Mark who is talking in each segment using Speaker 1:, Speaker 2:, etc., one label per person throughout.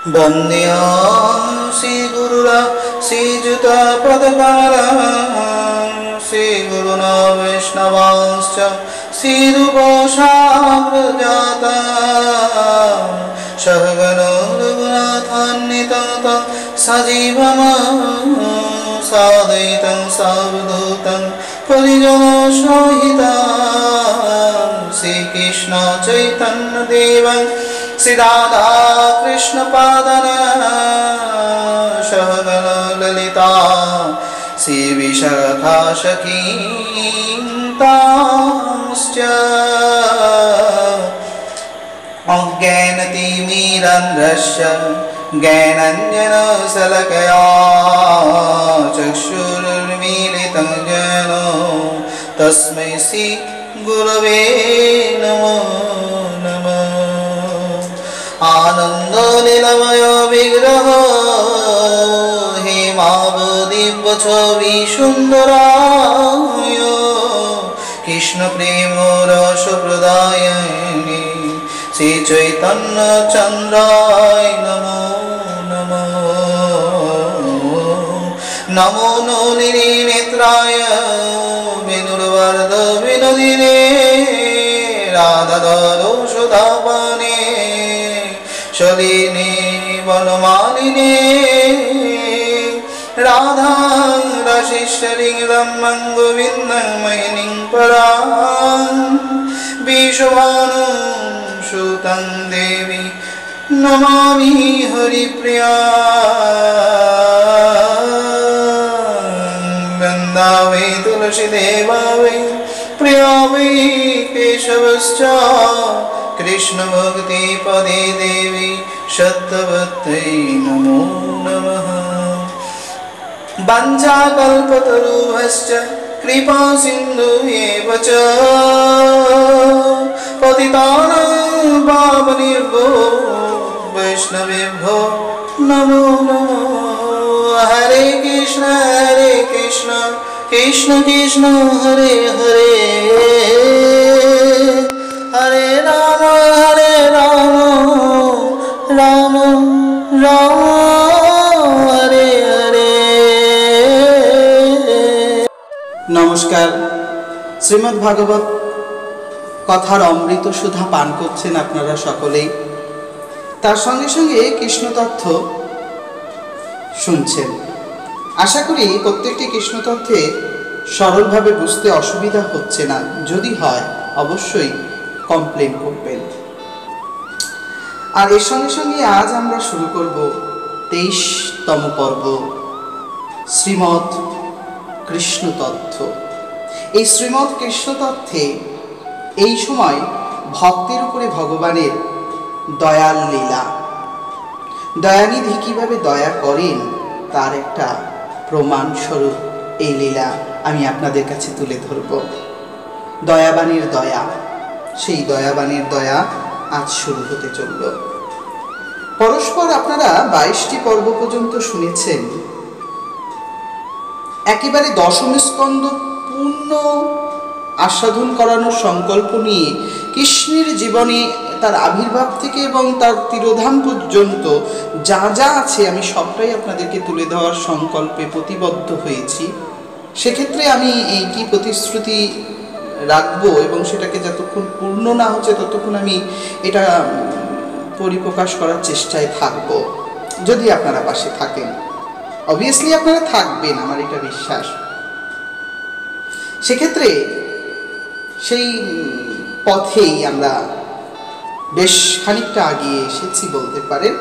Speaker 1: वन्द्यां श्रीगुरुरा श्रीयुता पदकारा श्रीगुरुना वैष्णवांश्च श्रीरूपसाग्रजाता सहगणो रघुनाथान्वितं सजीवं साद्वैतं सावधूतं परिजनसहितं श्रीकृष्ण चैतन्य देवं श्री राधा कृष्ण पादन सहगण ललिता श्री विशाखा सखींतांश्च अज्ञानतिमिरान्धस्य ज्ञानाञ्जनशलाकया चक्षुरुन्मीलितं येन तस्मै श्री गुरवे नमो नमः। आनंद लीलामय विग्रह हेमावदिव्य छवि सुंदराय कृष्ण प्रेम रस प्रदायिनी श्री चैतन्य चंद्राय नमो नमो। नमो नलिनी नेत्राय विनुर्वरद विनोदिने राधाधरो सुधापाने शलिनी वनमालिनी राधा रसिश्वरी रमं गोविन्दं मयिनीं परां विश्वभानुं सुतं देवी नमामि हरिप्रिया। वृन्दावै तुलसीदेवा वै प्रिया वै केशवश्च कृष्ण भक्ति पदे देवी सत्यवत्यै नमो नमः। वाञ्छाकल्पतरुभ्यश्च कृपा सिन्धुभ्येव च पतितानां पावनेभ्यो वैष्णवेभ्यो नमो नमः। हरे कृष्ण कृष्ण कृष्ण हरे हरे हरे राम राम राम हरे हरे। नमस्कार। श्रीमद् भागवत कथार अमृत सुधा पान करছেন আপনারা সকলেই, তার সঙ্গে সঙ্গে কৃষ্ণ তথ্য শুনছেন। আশা করি প্রত্যেকটি কৃষ্ণ তথ্যে সরলভাবে বুঝতে অসুবিধা হচ্ছে না। যদি হয় অবশ্যই কমপ্লেন করবেন। আর এর সঙ্গে সঙ্গে আজ আমরা শুরু করব 23তম পর্ব শ্রীমৎ কৃষ্ণ তথ্য। এই শ্রীমৎ কৃষ্ণ তথ্যে এই সময় ভক্তের উপরে ভগবানের দয়াল লীলা, দয়ানিধি কিভাবে দয়া করেন তার একটা প্রমাণস্বরূপ এই লীলা আমি আপনাদের কাছে তুলে ধরব। দয়াবানের দয়া, সেই দয়াবানের দয়া আজ শুরু হতে চলল। পরস্পর আপনারা 22টি পর্ব পর্যন্ত শুনেছেন। একেবারে দশম স্কন্ধ পূর্ণ আস্বাদন করানোর সংকল্প নিয়ে কৃষ্ণের জীবনে তার আবির্ভাব থেকে এবং তার তিরোধান পর্যন্ত যা যা আছে আমি সবটাই আপনাদেরকে তুলে দেওয়ার সংকল্পে প্রতিবদ্ধ হয়েছি। সেক্ষেত্রে আমি এইটি প্রতিশ্রুতি রাখবো এবং সেটাকে যতক্ষণ পূর্ণ না হচ্ছে ততক্ষণ আমি এটা পরিপ্রকাশ করার চেষ্টায় থাকব, যদি আপনারা পাশে থাকেন। অবভিয়াসলি আপনারা থাকবেন, আমার এটা বিশ্বাস। সেক্ষেত্রে সেই পথেই আমরা বেশ খানিকটা আগিয়ে এসেছি বলতে পারেন।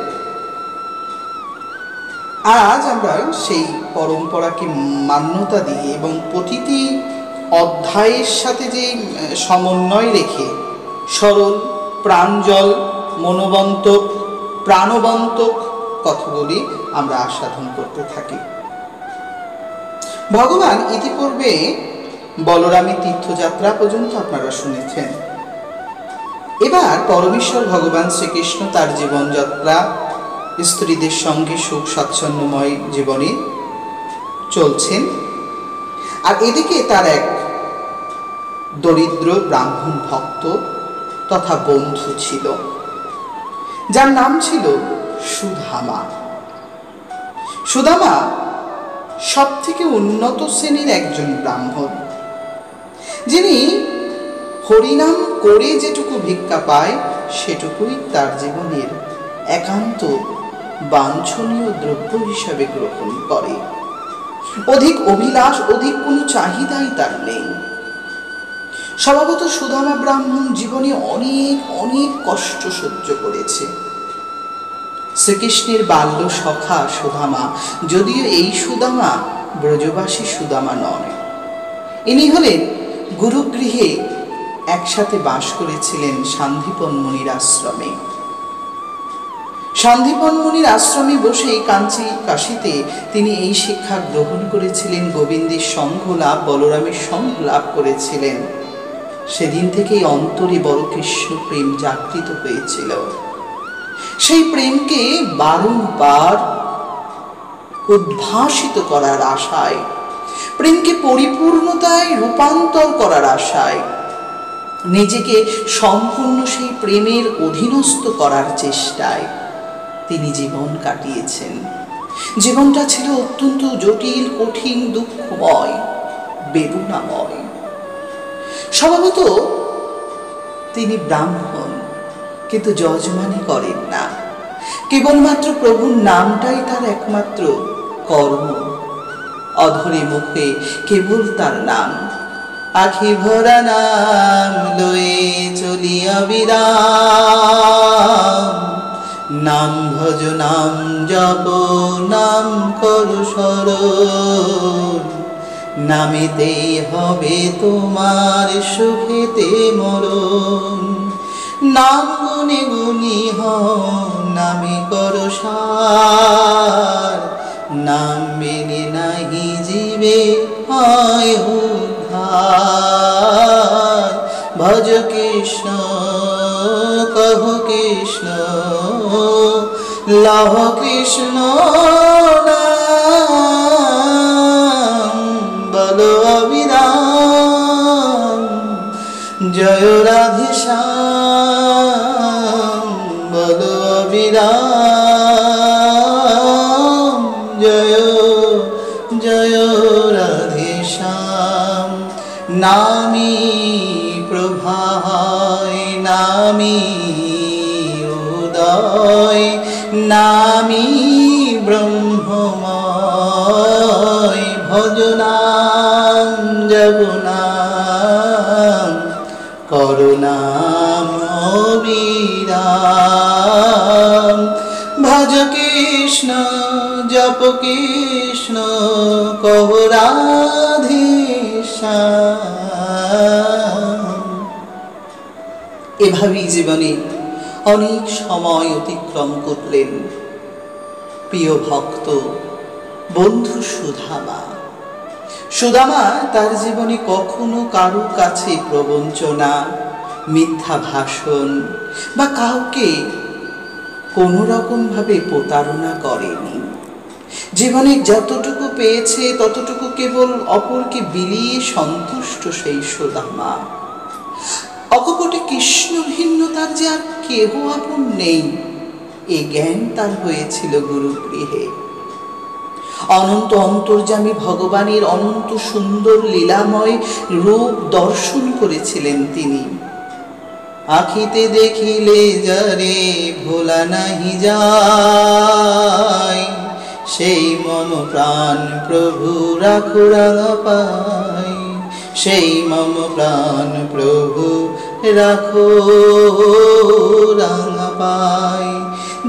Speaker 1: আজ আমরা সেই পরম্পরাকে মান্যতা দিয়ে এবং প্রতিটি অধ্যায়ের সাথে যে সমন্বয় রেখে সরল প্রাঞ্জল মনোবন্তক প্রাণবন্তক কথাগুলি আমরা আস্বাদন করতে থাকি। ভগবান ইতিপূর্বে বলরামের তীর্থযাত্রা পর্যন্ত আপনারা শুনেছেন। এবার পরমেশ্বর ভগবান শ্রীকৃষ্ণ তার জীবনযাত্রা স্ত্রীদের সঙ্গে সুখ স্বাচ্ছন্দ্যময় জীবনে চলছেন। আর এদিকে তার এক দরিদ্র ব্রাহ্মণ ভক্ত তথা বন্ধু ছিল, যার নাম ছিল সুদামা। সুদামা সব থেকে উন্নত শ্রেণীর একজন ব্রাহ্মণ, যিনি হরিনাম করে যেটুকু ভিক্ষা পায় সেটুকুই তার জীবনের একান্ত বাঞ্ছনীয় দ্রব্য হিসাবে গ্রহণ করে। অধিক অভিলাষ, অধিক কোনো চাহিদাই তার নেই। স্বভাবত সুদামা ব্রাহ্মণ জীবনে অনেক অনেক কষ্ট সহ্য করেছে। শ্রীকৃষ্ণের বাল্য সখা সুদামা, যদিও এই সুদামা ব্রজবাসী সুদামা নয়। ইনি হলেন গুরুগৃহে একসাথে বাস করেছিলেন সান্দিপন মুনির আশ্রমে। সান্দিপন মুনির আশ্রমে বসে কাশীতে তিনি এই শিক্ষা গ্রহণ করেছিলেন, গোবিন্দের সঙ্গ লাভ, বলরামের সঙ্গ লাভ করেছিলেন। সেদিন থেকেই অন্তরে বড় কৃষ্ণ প্রেম জাগৃত হয়েছিল। সেই প্রেমকে বারংবার উদ্ভাসিত করার আশায়, প্রেমকে পরিপূর্ণতায় রূপান্তর করার আশায়, নিজেকে সম্পূর্ণ সেই প্রেমের অধীনস্থ করার চেষ্টায় তিনি জীবন কাটিয়েছেন। জীবনটা ছিল অত্যন্ত জটিল, কঠিন, দুঃখময়, বেদনাময়। স্বভাবত তিনি ব্রাহ্মণ, কিন্তু যজমানি করেন না। কেবলমাত্র প্রভুর নামটাই তার একমাত্র কর্ম। অধরে মুখে কেবল তার নাম। আখি ভরা নাম লয়ে চলি অবিরাম, নাম ভজ নাম জপ নাম করু স্মরণ, নামেতেই হবে তোমার সুখেতে মরণ। নাম গুনে গুনি হও নামে করো সার, নাম মেনে নাহি জীবে হয় উদ্ধার। ভজ কৃষ্ণ কহ কৃষ্ণ লহ কৃষ্ণ নাম, বলো অবিরাম জয় রাধে শ্যাম, বলো অবিরাম জয় জয় রাধে শ্যাম। নামি প্রভায় নামি উদয়, নামি ব্রহ্মময়। ভজ নাম জপ নাম করো নাম অবিরাম। ভজ কৃষ্ণ জপ কৃষ্ণ কহ রাধে শ্যাম। এভাবেই জীবনে অনেক সময় অতিক্রম করলেন প্রিয় ভক্ত বন্ধু সুদামা। সুদামা তার জীবনে কখনো কারো কাছে প্রবঞ্চনা, মিথ্যা ভাষণ বা কাউকে কোনো রকম ভাবে প্রতারণা করেনি। জীবনে যতটুকু পেয়েছে ততটুকু কেবল অপরকে বিলিয়ে সন্তুষ্ট সেই সুদামা। অকপটে কৃষ্ণ ভিন্ন তার যে আর কেহ আপন নেই, এ জ্ঞান তার হয়েছিল গুরুগৃহে। অনন্ত অন্তর্যামী ভগবানের অনন্ত সুন্দর লীলাময় রূপ দর্শন করেছিলেন তিনি। আখিতে দেখিলে যারে ভোলা নাহি যায়, সেই মম প্রাণ প্রভু রাখো রাঙা পাই। সেই মম প্রাণ প্রভু রাখো রাঙা পাই।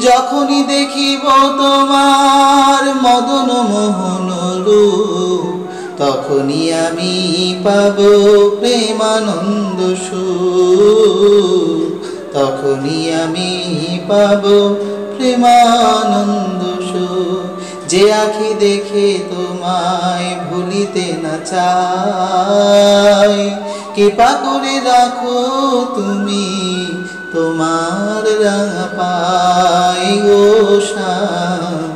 Speaker 1: যখনই দেখিব তোমার মদন মোহন রূপ, তখনই আমি পাব প্রেমানন্দ সুখ। তখনই আমি পাব প্রেমানন্দ সুখ। যে আখি দেখে তোমায় ভুলিতে না চাই, কৃপা করে রাখো তুমি তোমার রাঙা পাই গো শ্যাম,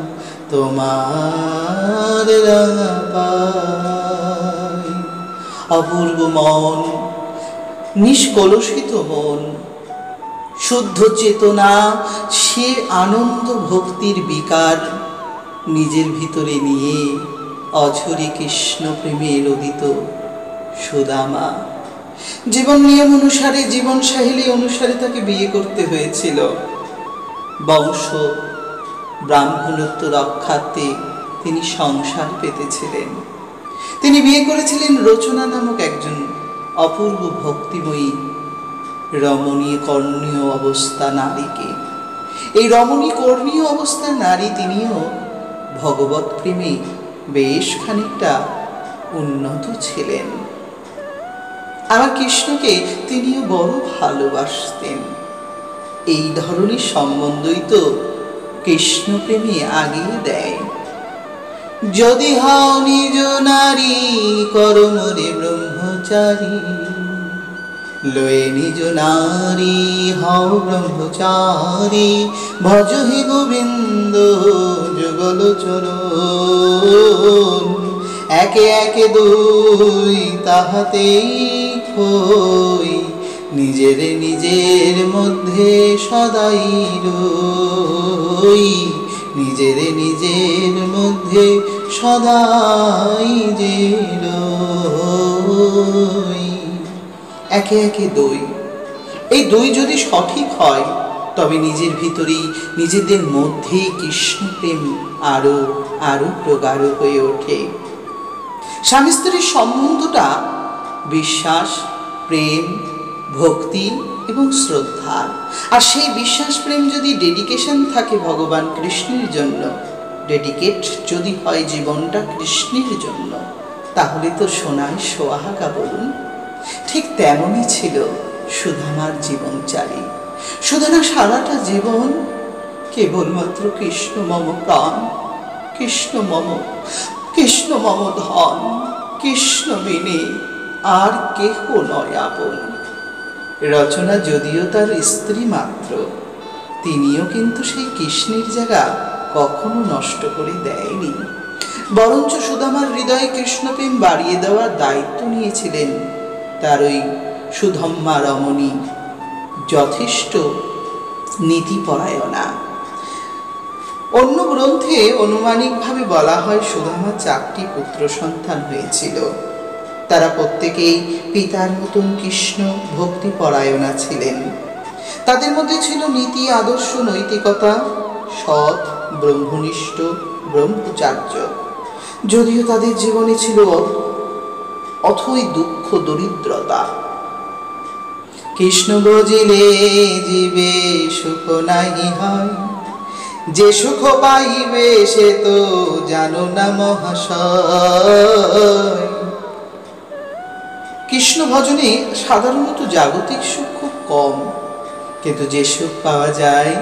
Speaker 1: তোমার রাঙা পাই। অপূর্ব মন, নিষ্কলুষিত মন, শুদ্ধ চেতনা, সে আনন্দ ভক্তির বিকার নিজের ভিতরে নিয়ে অঝরে কৃষ্ণ প্রেমে উদিত সুদামা। জীবন নিয়ম অনুসারে, জীবন সাহিলী অনুসারে তাকে বিয়ে করতে হয়েছিল। বংশ ব্রাহ্মণত্ব রক্ষার্থে তিনি সংসার পেতেছিলেন। তিনি বিয়ে করেছিলেন রচনা নামক একজন অপূর্ব ভক্তিময়ী রমণীয় কর্ণীয় অবস্থা নারীকে। এই রমণীয় কর্ণীয় অবস্থার নারী তিনিও ভগবত প্রেমে বেশ খানিকটা উন্নত ছিলেন। আমার কৃষ্ণকে তিনিও বড় ভালোবাসতেন। এই ধরনের সম্বন্ধই তো কৃষ্ণ প্রেমে আগিয়ে দেয়। যদি হও নিজ নারী করমরে ব্রহ্মচারী, লয়ে নিজ নারী হও ব্রহ্মচারী, ভজ হে গোবিন্দ যুগল চরণ। একে একে দুই তাহাতেই হই, নিজের নিজের মধ্যে সদাই রই, নিজের নিজের মধ্যে সদাই যে রই। একে একে দুই, এই দুই যদি সঠিক হয় তবে নিজের ভিতরেই, নিজেদের মধ্যেই কৃষ্ণ প্রেম আরো আরো প্রগাঢ় হয়ে ওঠে। স্বামী স্ত্রীর সম্বন্ধটা বিশ্বাস, প্রেম, ভক্তি এবং শ্রদ্ধা। আর সেই বিশ্বাস প্রেম যদি ডেডিকেশন থাকে ভগবান কৃষ্ণের জন্য, ডেডিকেট যদি হয় জীবনটা কৃষ্ণের জন্য, তাহলে তো সোনায় সোহাগা বলুন। ঠিক তেমনই ছিল সুদামার জীবনচারী। সুদামা সারাটা জীবন কেবলমাত্র কৃষ্ণ মম প্রাণ, কৃষ্ণ মম, কৃষ্ণ মম ধন, কৃষ্ণ বিনে আর কেহ নয় আপন। রচনা যদিও তার স্ত্রী মাত্র, তিনিও কিন্তু সেই কৃষ্ণের জায়গা কখনো নষ্ট করে দেয়নি। বরঞ্চ সুদামার হৃদয়ে কৃষ্ণপ্রেম বাড়িয়ে দেওয়ার দায়িত্ব নিয়েছিলেন তার ওই সুধম্মা রমণী, যথেষ্ট নীতিপরায়ণা। অন্য গ্রন্থে অনুমানিকভাবে বলা হয় সুদামার 4টি পুত্র সন্তান হয়েছিল। তারা প্রত্যেকেই পিতার মতন কৃষ্ণ ভক্তিপরায়ণা ছিলেন। তাদের মধ্যে ছিল নীতি, আদর্শ, নৈতিকতা, সৎ, ব্রহ্মনিষ্ঠ, ব্রহ্মচার্য। যদিও তাদের জীবনে ছিল অথই দুঃখ, দরিদ্রতা। কৃষ্ণ ভজিলে জীবে সুখ নাহি হয়, যে সুখ পাইবে সে তো জানো না মহাশয়। কৃষ্ণ ভজনে সাধারণত জাগতিক সুখ খুব কম, কিন্তু যে সুখ পাওয়া যায়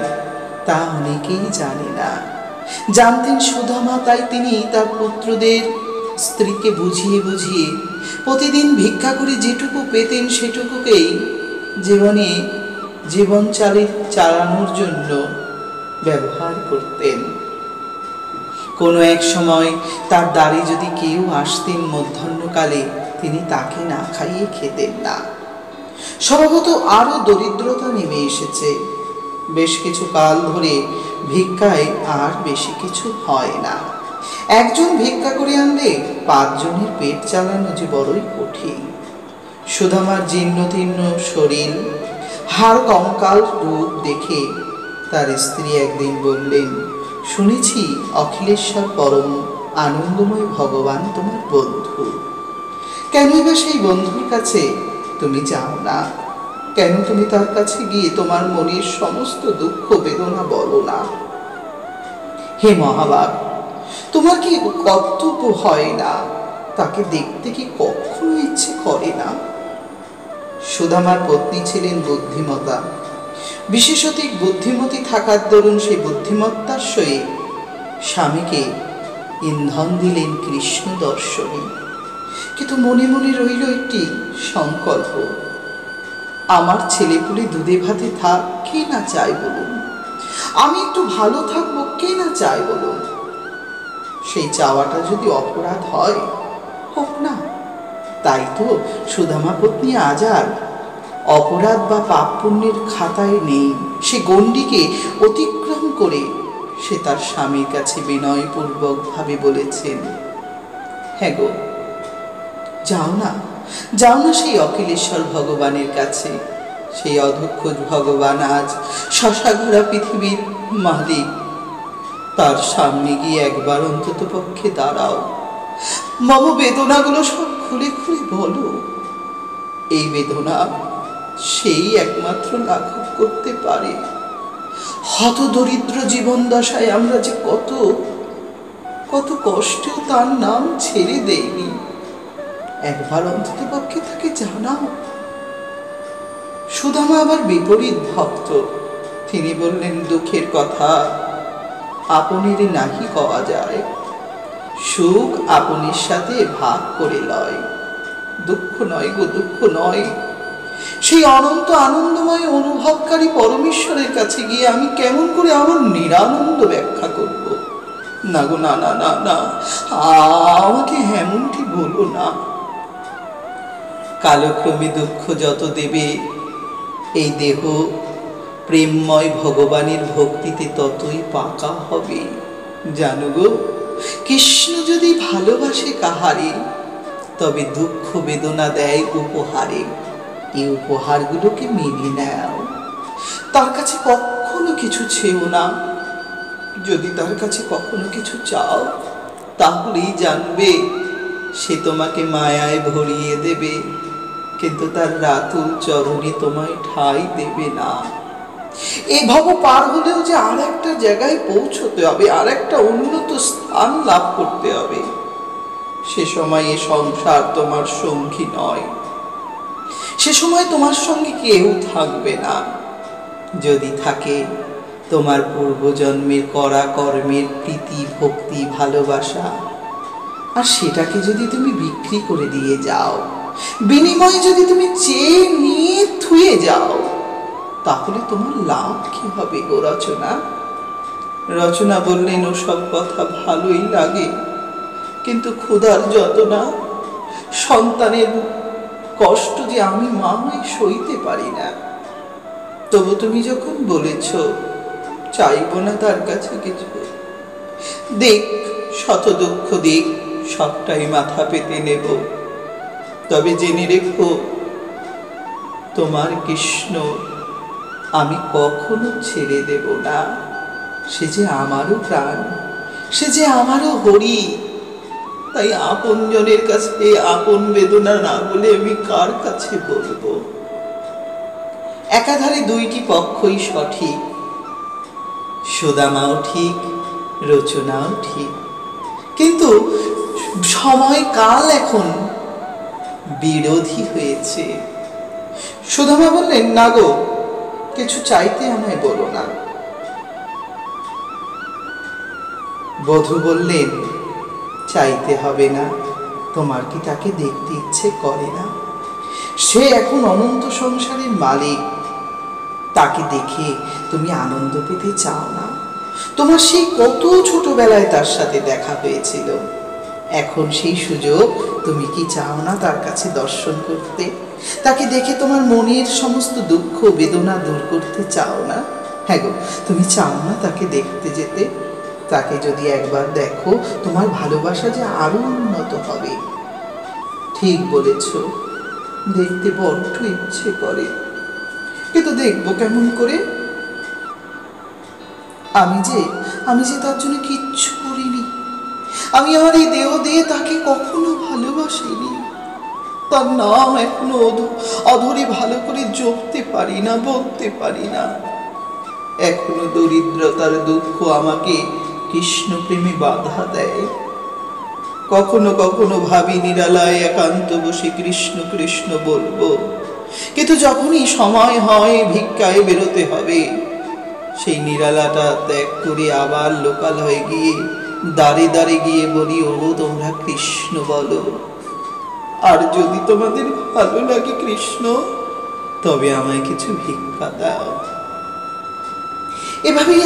Speaker 1: তা অনেকেই জানে না। জানতেন সুদামা, তাই তিনি তার পুত্রদের, স্ত্রীকে বুঝিয়ে বুঝিয়ে প্রতিদিন ভিক্ষা করে যেটুকু পেতেন সেটুকুকেই জীবন চালানোর জন্য ব্যবহার করতেন। কোনো এক সময় তার দ্বারে যদি কেউ আসতেন মধ্যাহ্নকালে, তিনি তাকে না খাইয়ে খেতেন না। স্বভাবত আরো দরিদ্রতা নেমে এসেছে। বেশ কিছু কাল ধরে ভিক্ষায় আর বেশি কিছু হয় না। একজন ভিক্ষা করে আনলে 5 জনের পেট চালানো যে বড়ই কঠিন। সুদামার জীর্ণতীর্ণ শরীর, হাড় কঙ্কাল রূপ দেখে তার স্ত্রী একদিন বললেন, শুনেছি অখিলেশ্বর পরম আনন্দময় ভগবান তোমার বন্ধু, কেনই বা সেই বন্ধুর কাছে তুমি যাও না? কেন তুমি তার কাছে গিয়ে তোমার মনের সমস্ত দুঃখ বেদনা বলো না? হে মহাভাগ, তোমার কি কর্তব্য হয় না? তাকে দেখতে কি কখনো ইচ্ছে করে না? সুদামার পত্নী ছিলেন বুদ্ধিমতা। বিশেষত বুদ্ধিমতী থাকার দরুন সেই বুদ্ধিমত্তার সহিত স্বামীকে ইন্ধন দিলেন কৃষ্ণ দর্শনে। কিন্তু মনে মনে রইল একটি সংকল্প, আমার ছেলেপুলে দুধে ভাতে থাক, কে না চায় বলুন? আমি একটু ভালো থাকবো, কে না চায় বলুন? সেই চাওয়াটা যদি অপরাধ হয়, হোক না। তাই তো সুদামা পত্নী আজ আর অপরাধ বা পাপ পুণ্যের খাতায় নেই। সে গণ্ডিকে অতিক্রম করে সে তার স্বামীর কাছে বিনয়পূর্বক ভাবে বলেছেন, হ্যাঁ গো, যাও না, যাও না সেই অখিলেশ্বর ভগবানের কাছে। সেই অধ্যক্ষ ভগবান আজ শশাঘরা পৃথিবীর মালিক। তার সামনে গিয়ে একবার অন্তত পক্ষে দাঁড়াও, মম বেদনাগুলো সব খুলে খুলে বলো। এই বেদনা সেই একমাত্র লাঘব করতে পারে। হত দরিদ্র জীবন দশায় আমরা যে কত কত কষ্টেও তার নাম ছেড়ে দেইনি। একবার অন্তত পক্ষে তাকে জানাও। সুদামা আবার বিপরীত ভক্ত। তিনি বললেন, দুঃখের কথা আপনের নাহি কওয়া যায়, সুখ আপনের সাথে ভাগ করে লয়। দুঃখ নয় গো, দুঃখ নয়। সেই অনন্ত আনন্দময় অনুভবকারী পরমেশ্বরের কাছে গিয়ে আমি কেমন করে আমার নিরানন্দ ব্যাখ্যা করব? না গো, না না না না, আমাকে এমনটি বলো না। কালক্রমে দুঃখ যত দেবে, এই দেহ প্রেমময় ভগবানের ভক্তিতে ততই পাকা হবে। জানো গো, কৃষ্ণ যদি ভালোবাসে কাহারে, তবে দুঃখ বেদনা দেয় উপহারে। এই উপহারগুলোকে মেনে নাও। তার কাছে কখনো কিছু চেও না। যদি তার কাছে কখনো কিছু চাও, তাহলেই জানবে সে তোমাকে মায়ায় ভরিয়ে দেবে, কিন্তু তার রাতুল চরণে তোমায় ঠাঁই দেবে না। এই ভব পার হলেও যে আর একটা জায়গায় পৌঁছতে হবে, আর একটা উন্নত স্থান লাভ করতে হবে। সে সময় এ সংসার তোমার সঙ্গী নয়। সে সময় তোমার সঙ্গে কেউ থাকবে না। যদি থাকে, তোমার পূর্বজন্মের করা কর্মের প্রীতি, ভক্তি, ভালোবাসা। আর সেটাকে যদি তুমি বিক্রি করে দিয়ে যাও, বিনিময়ে যদি তুমি চেয়ে নিয়ে থুয়ে যাও, তাহলে তোমার লাভ কি হবে গো রচনা? রচনা বললেন, ও সব কথা ভালোই লাগে, কিন্তু ক্ষুধার যন্ত্রণা, সন্তানের কষ্ট যে আমি মা হয়ে সইতে পারি না। তবু তুমি যখন বলেছ চাইব না তার কাছে কিছু, দেখ শত দুঃখ দিক, সবটাই মাথা পেতে নেব। তবে জেনে রেখো, তোমার কৃষ্ণ আমি কখনো ছেড়ে দেব না। সে যে আমারও প্রাণ, সে যে আমারও হরি। তাই আপন জনের কাছে আপন বেদনা না বলে আমি কার কাছে বলবো? একাধারে দুইটি পক্ষই সঠিক। সুদামাও ঠিক, রচনাও ঠিক, কিন্তু সময় কাল এখন বিরোধী হয়েছে। সুদামা বললেন, না গো, কিছু চাইতে আমায় বলো না। বধূ বললেন, চাইতে হবে না। তোমার কি তাকে দেখতে ইচ্ছে করে না? সে এখন অনন্ত সংসারের মালিক। তাকে দেখে তুমি আনন্দ পেতে চাও না? তোমার সেই কত ছোটবেলায় তার সাথে দেখা হয়েছিল। এখন সেই সুযোগ, তুমি কি চাও না তার কাছে দর্শন করতে? তাকে দেখে তোমার মনের সমস্ত দুঃখ বেদনা দূর করতে চাও না? হ্যাঁ গো, তুমি চাও না তাকে দেখতে যেতে? তাকে যদি একবার দেখো, তোমার ভালোবাসা যে আরো উন্নত হবে। ঠিক বলেছ, দেখতে বড্ড ইচ্ছে করে, কিন্তু দেখবো কেমন করে? আমি যে তার জন্য কিচ্ছু করিনি। আমি আমার এই দেহ দিয়ে তাকে কখনো ভালোবাসিনি। তার নাম এখনো অধরে ভালো করে জপতে পারি না, বলতে পারি না। এখনো দরিদ্রতার দুঃখ আমাকে কৃষ্ণ প্রেমে বাধা দেয়। কখনো কখনো ভাবি নিরালায় একান্ত বসে কৃষ্ণ কৃষ্ণ বলবো, কিন্তু যখনই সময় হয় ভিক্ষায় বেরোতে হবে, সেই নিরালাটা ত্যাগ করে আবার লোকালয়ে গিয়ে দাঁড়ে দাঁড়ে গিয়ে বলি, ও তোমরা কৃষ্ণ বলো। আর যদি তোমাদের ভালো লাগে কৃষ্ণ, তবে আমায় কিছু ভিক্ষা দাও। এভাবেই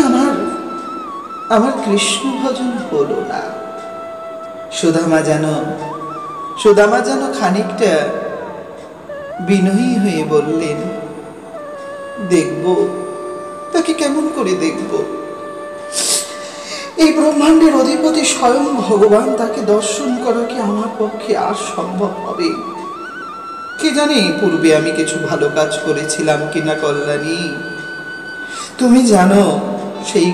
Speaker 1: আমার কৃষ্ণ ভজন হলো না। সুদামা যেন খানিকটা বিনয়ী হয়ে বললেন, দেখব, তাকে কেমন করে দেখব? এই ব্রহ্মাণ্ডের অধিপতি স্বয়ং ভগবান, তাকে দর্শন করা কি আমার পক্ষে আর সম্ভব হবে? কে জানে পূর্বে আমি কিছু ভালো কাজ করেছিলাম কিনা কল্যাণী। তুমি জানো সেই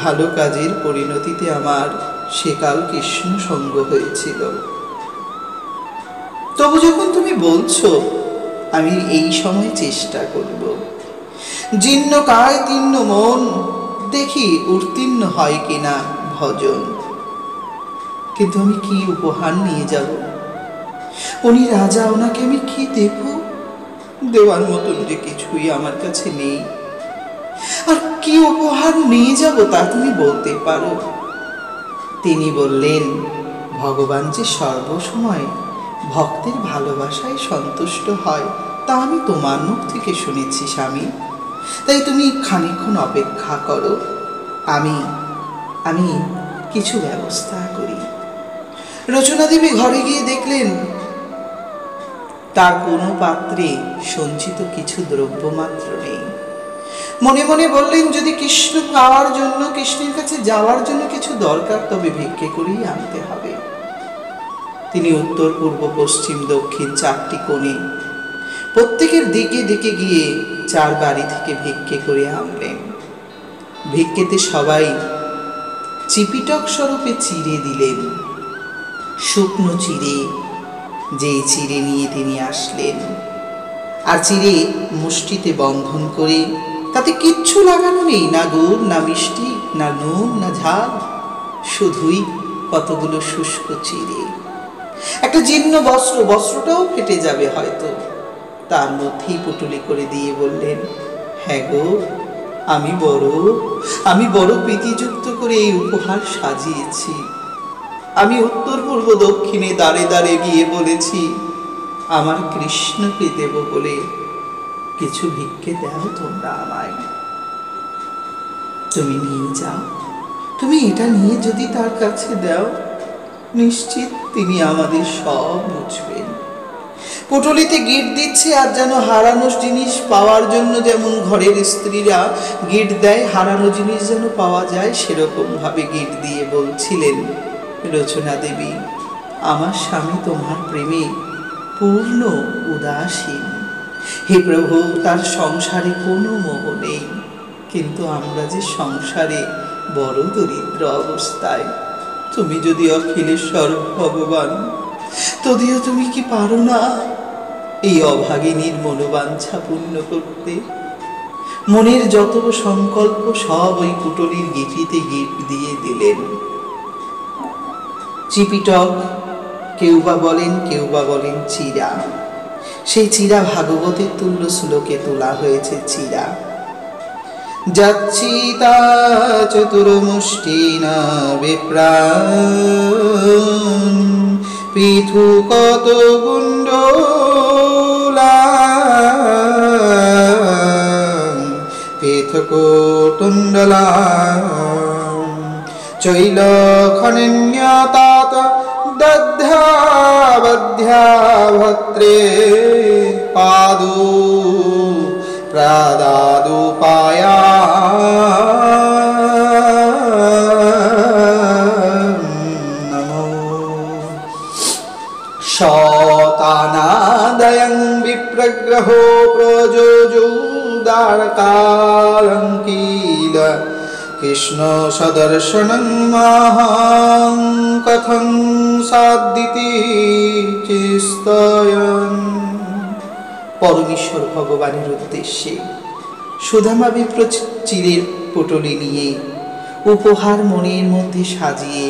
Speaker 1: ভালো কাজের পরিণতিতে আমার সেকাল কৃষ্ণ সঙ্গ হয়েছিল। তবু যখন তুমি বলছো, আমি এই সময় চেষ্টা করব। জীর্ণ কায় তীর্ণ মন, দেখি উত্তীর্ণ হয় কিনা ভজন। কিন্তু আমি কি উপহার নিয়ে যাব? উনি রাজা, ওনাকে আমি কি দেব? দেওয়ার মতন যে কিছুই আমার কাছে নেই। আর কি উপহার নিয়ে যাব তা তুমি বলতে পারো? তিনি বললেন, ভগবান যে সর্বসময় ভক্তের ভালোবাসায় সন্তুষ্ট হয় তা আমি তোমার মুখ থেকে শুনেছি স্বামী। তাই তুমি খানিকক্ষণ অপেক্ষা করো, আমি কিছু ব্যবস্থা করি। রচনা দেবী ঘরে গিয়ে দেখলেন তার কোনো পাত্রে সঞ্চিত কিছু দ্রব্য মাত্র নেই। মনে মনে বললেন, যদি কৃষ্ণ পাওয়ার জন্য, কৃষ্ণের কাছে যাওয়ার জন্য কিছু দরকার, তবে ভিক্ষে করেই আনতে হবে। তিনি উত্তর, পূর্ব, পশ্চিম, দক্ষিণ 4টি কোণে প্রত্যেকের দিকে দিকে গিয়ে 4 বাড়ি থেকে ভিক্ষে করে আনলেন। ভিক্ষেতে সবাই চিপিটক স্বরূপে চিড়ে দিলেন, শুকনো চিড়ে। যেই চিড়ে নিয়ে তিনি আসলেন, আর চিড়ে মুষ্টিতে বন্ধন করে, তাতে কিচ্ছু লাগানো নেই, না গুড়, না মিষ্টি, না নুন, না ঝাল, শুধুই কতগুলো শুষ্ক চিড়ে। একটা জীর্ণ বস্ত্রটাও ফেটে যাবে হয়তো, তার মধ্যেই পুটুলি করে দিয়ে বললেন, হ্যাঁ গো, আমি বড় প্রীতিযুক্ত করে এই উপহার সাজিয়েছি। আমি উত্তর পূর্ব দক্ষিণে দাঁড়ে দাঁড়ে গিয়ে বলেছি, আমার কৃষ্ণকে দেব বলে কিছু ভিক্ষে দাও তোমরা আমায়। তুমি নিয়ে যাও, তুমি এটা নিয়ে যদি তার কাছে দাও, নিশ্চিত তিনি আমাদের সব বুঝবেন। পুটলিতে গিট দিচ্ছে, আর যেন হারানো জিনিস পাওয়ার জন্য যেমন ঘরের স্ত্রীরা গিট দেয়, হারানো জিনিস যেন পাওয়া যায়, সেরকম ভাবে গিট দিয়ে বলছিলেন, রচনা দেবী, আমার স্বামী তোমার প্রেমে পূর্ণ উদাসীন। হে প্রভু, তার সংসারে কোনো মোহ নেই, কিন্তু আমরা যে সংসারে বড় দরিদ্র অবস্থায়। তুমি যদি অখিলেশ্বর ভগবান, তদিও তুমি কি পারো না এই অভাগিনীর মনোবাঞ্ছা পূর্ণ করতে? মনের যত সংকল্প সব ওই পুটলির গিটিতে গিট দিয়ে দিলেন। চিপিটক কেউ বা বলেন চিরা। সেই চিরা ভাগবতের তুল্য শ্লোকে তোলা হয়েছে চিরা। যাচ্ছি তা চতুর্মুষ্টিনা বিপ্রাণ, পৃথু কত গুণ্ডলা, পৃথক তুণ্ডলা, চৈল খনিন্যতাত দধ্যা বধ্যা ভত্রে, পাদু প্রাদাদু পায়া নমো। শতানাদয়ং বিপ্রগ্রহো প্রযোজুদারকালঙ্কিল, কৃষ্ণ সদর্শনং মহাং কথং সাদ্দিতি চিস্তয়ং। পরমেশ্বর ভগবানের উদ্দেশ্যে সুদামা বিপ্র চিরের পুটলি নিয়ে উপহার মনের মধ্যে সাজিয়ে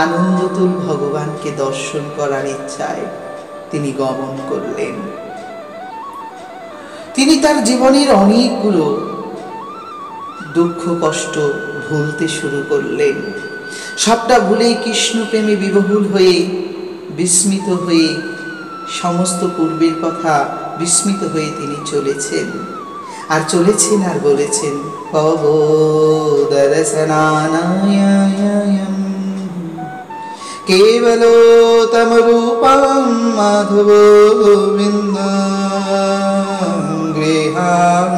Speaker 1: আনন্দতুল ভগবানকে দর্শন করার ইচ্ছায় তিনি গমন করলেন। তিনি তার জীবনের অনেকগুলো দুঃখ কষ্ট ভুলতে শুরু করলেন। সবটা ভুলেই কৃষ্ণ প্রেমে বিবহুল হয়ে, বিস্মিত হয়ে, সমস্ত পূর্বের কথা বিস্মিত হয়ে তিনি চলেছেন আর বলেছেন, केवलोत्तम रूपं माधव गृहां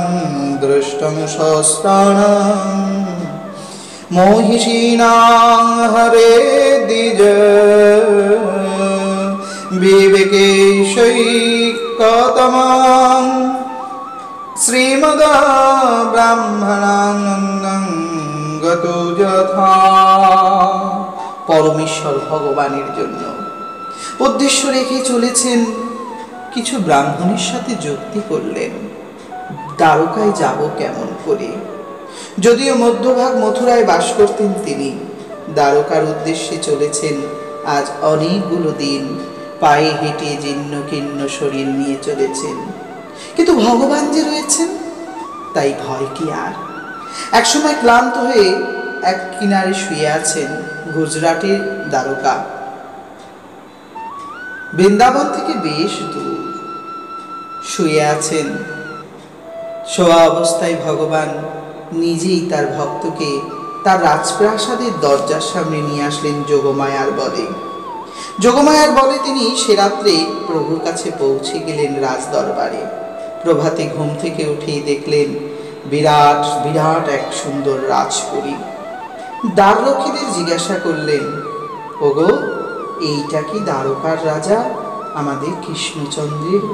Speaker 1: दृष्टं सहस्राणां मोहिषीणां हरे द्विज विवेकैकतमां श्रीमदा ब्राह्मणानन्दं गतो यथा। পরমেশ্বর ভগবানের জন্য উদ্দেশ্য রেখে চলেছেন, কিছু ব্রাহ্মণের সাথে যুক্তি করলেন, দ্বারকায় যাব কেমন করে। যদিও মধ্যভাগ মথুরায় বাস করতেন তিনি, দ্বারকার উদ্দেশ্যে চলেছেন। আজ অনেকগুলো দিন পায়ে হেঁটে জীর্ণ কীর্ণ শরীর নিয়ে চলেছেন, কিন্তু ভগবান যে রয়েছেন তাই ভয় কি আর। একসময় ক্লান্ত হয়ে এক কিনারে শুয়ে আছেন। গুজরাটের দ্বারকা বৃন্দাবন থেকে বেশ দূর শুয়ে আছেন। শোয়া অবস্থায় ভগবান নিজেই তার ভক্তকে তার রাজপ্রাসাদের দরজার সামনে নিয়ে আসলেন যোগমায়ার বলে। যোগমায়ার বলে তিনি সে রাত্রে প্রভুর কাছে পৌঁছে গেলেন রাজ দরবারে। প্রভাতে ঘুম থেকে উঠেই দেখলেন বিরাট বিরাট এক সুন্দর রাজপুরী। দ্বাররক্ষীদের জিজ্ঞাসা করলেন, ওগো, এইটা কি দ্বারকার রাজা আমাদের কৃষ্ণচন্দ্রের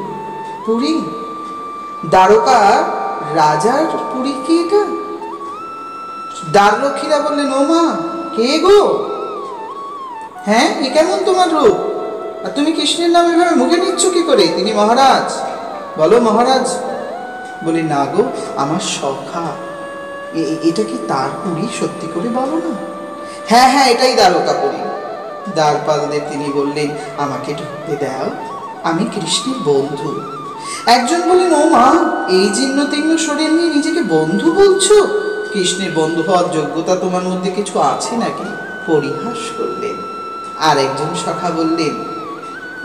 Speaker 1: পুরী? দ্বারকা রাজার পুরী কি এটা? দ্বাররক্ষীরা বললেন, ও মা, কে গো? হ্যাঁ, এ কেমন তোমার রূপ? আর তুমি কৃষ্ণের নাম এভাবে মুখে নিচ্ছ কি করে? তিনি মহারাজ। বলো মহারাজ। বলি, না গো, আমার সখা। এটা কি তার পুরী? সত্যি করে বলো না। হ্যাঁ হ্যাঁ, এটাই দ্বারকাপুরী। দ্বারপালদের তিনি বললেন, আমাকে ঢুকতে দাও, আমি কৃষ্ণের বন্ধু। একজন বললেন, ও মা, এই জীর্ণ তীর্ণ শরীর নিয়ে নিজেকে বন্ধু বলছো? কৃষ্ণের বন্ধু হওয়ার যোগ্যতা তোমার মধ্যে কিছু আছে নাকি? পরিহাস করলেন। আর একজন সখা বললেন,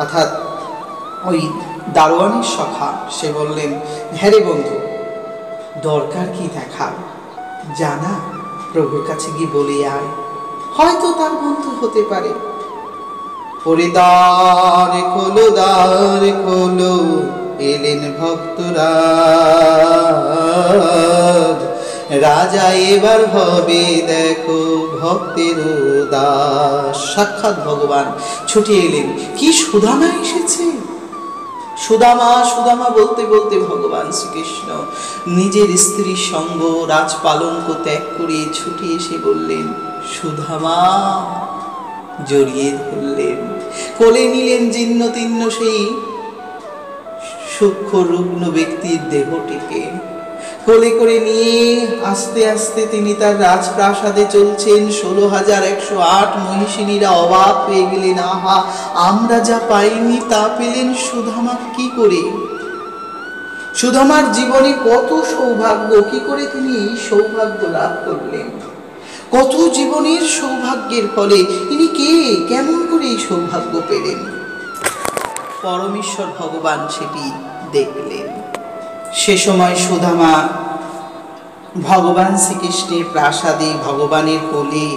Speaker 1: অর্থাৎ ওই দারোয়ানের সখা, সে বললেন, হ্যাঁ রে বন্ধু, দরকার কি দেখা, জানা, প্রভুর কাছে গিয়ে বলে আয়, হয়তো তার বন্ধু হতে পারে। ওরে দ্বার খোলো, দ্বার খোলো, এলেন ভক্তরাজ, রাজা এবার হবে দেখো ভক্তের দাস। সাক্ষাৎ ভগবান ছুটে এলেন। কি সুদামা এসেছে! সুদামা সুদামা বলতে বলতে ভগবান শ্রীকৃষ্ণ নিজের স্ত্রীর সঙ্গ রাজপালঙ্ক ত্যাগ করে ছুটে এসে বললেন, সুদামা। জড়িয়ে ধরলেন, কোলে নিলেন জীর্ণ তীর্ণ সেই সূক্ষ্ম রুগ্ন ব্যক্তির দেহটিকে। কোলে করে নিয়ে আস্তে আস্তে তিনি তার রাজপ্রাসাদে চলছেন। 16,108 মহিষিনীরা অবাক হয়ে গেলেন, আহা, আমরা যা পাইনি তা পেলেন সুদামা কি করে? সুদামার জীবনে কত সৌভাগ্য, কি করে তিনি এই সৌভাগ্য লাভ করলেন? কত জীবনের সৌভাগ্যের ফলে তিনি কে, কেমন করে এই সৌভাগ্য পেলেন? পরমেশ্বর ভগবান সেটি দেখলেন। সে সময় সুদামা ভগবান শ্রীকৃষ্ণের প্রাসাদে, ভগবানের কোলে,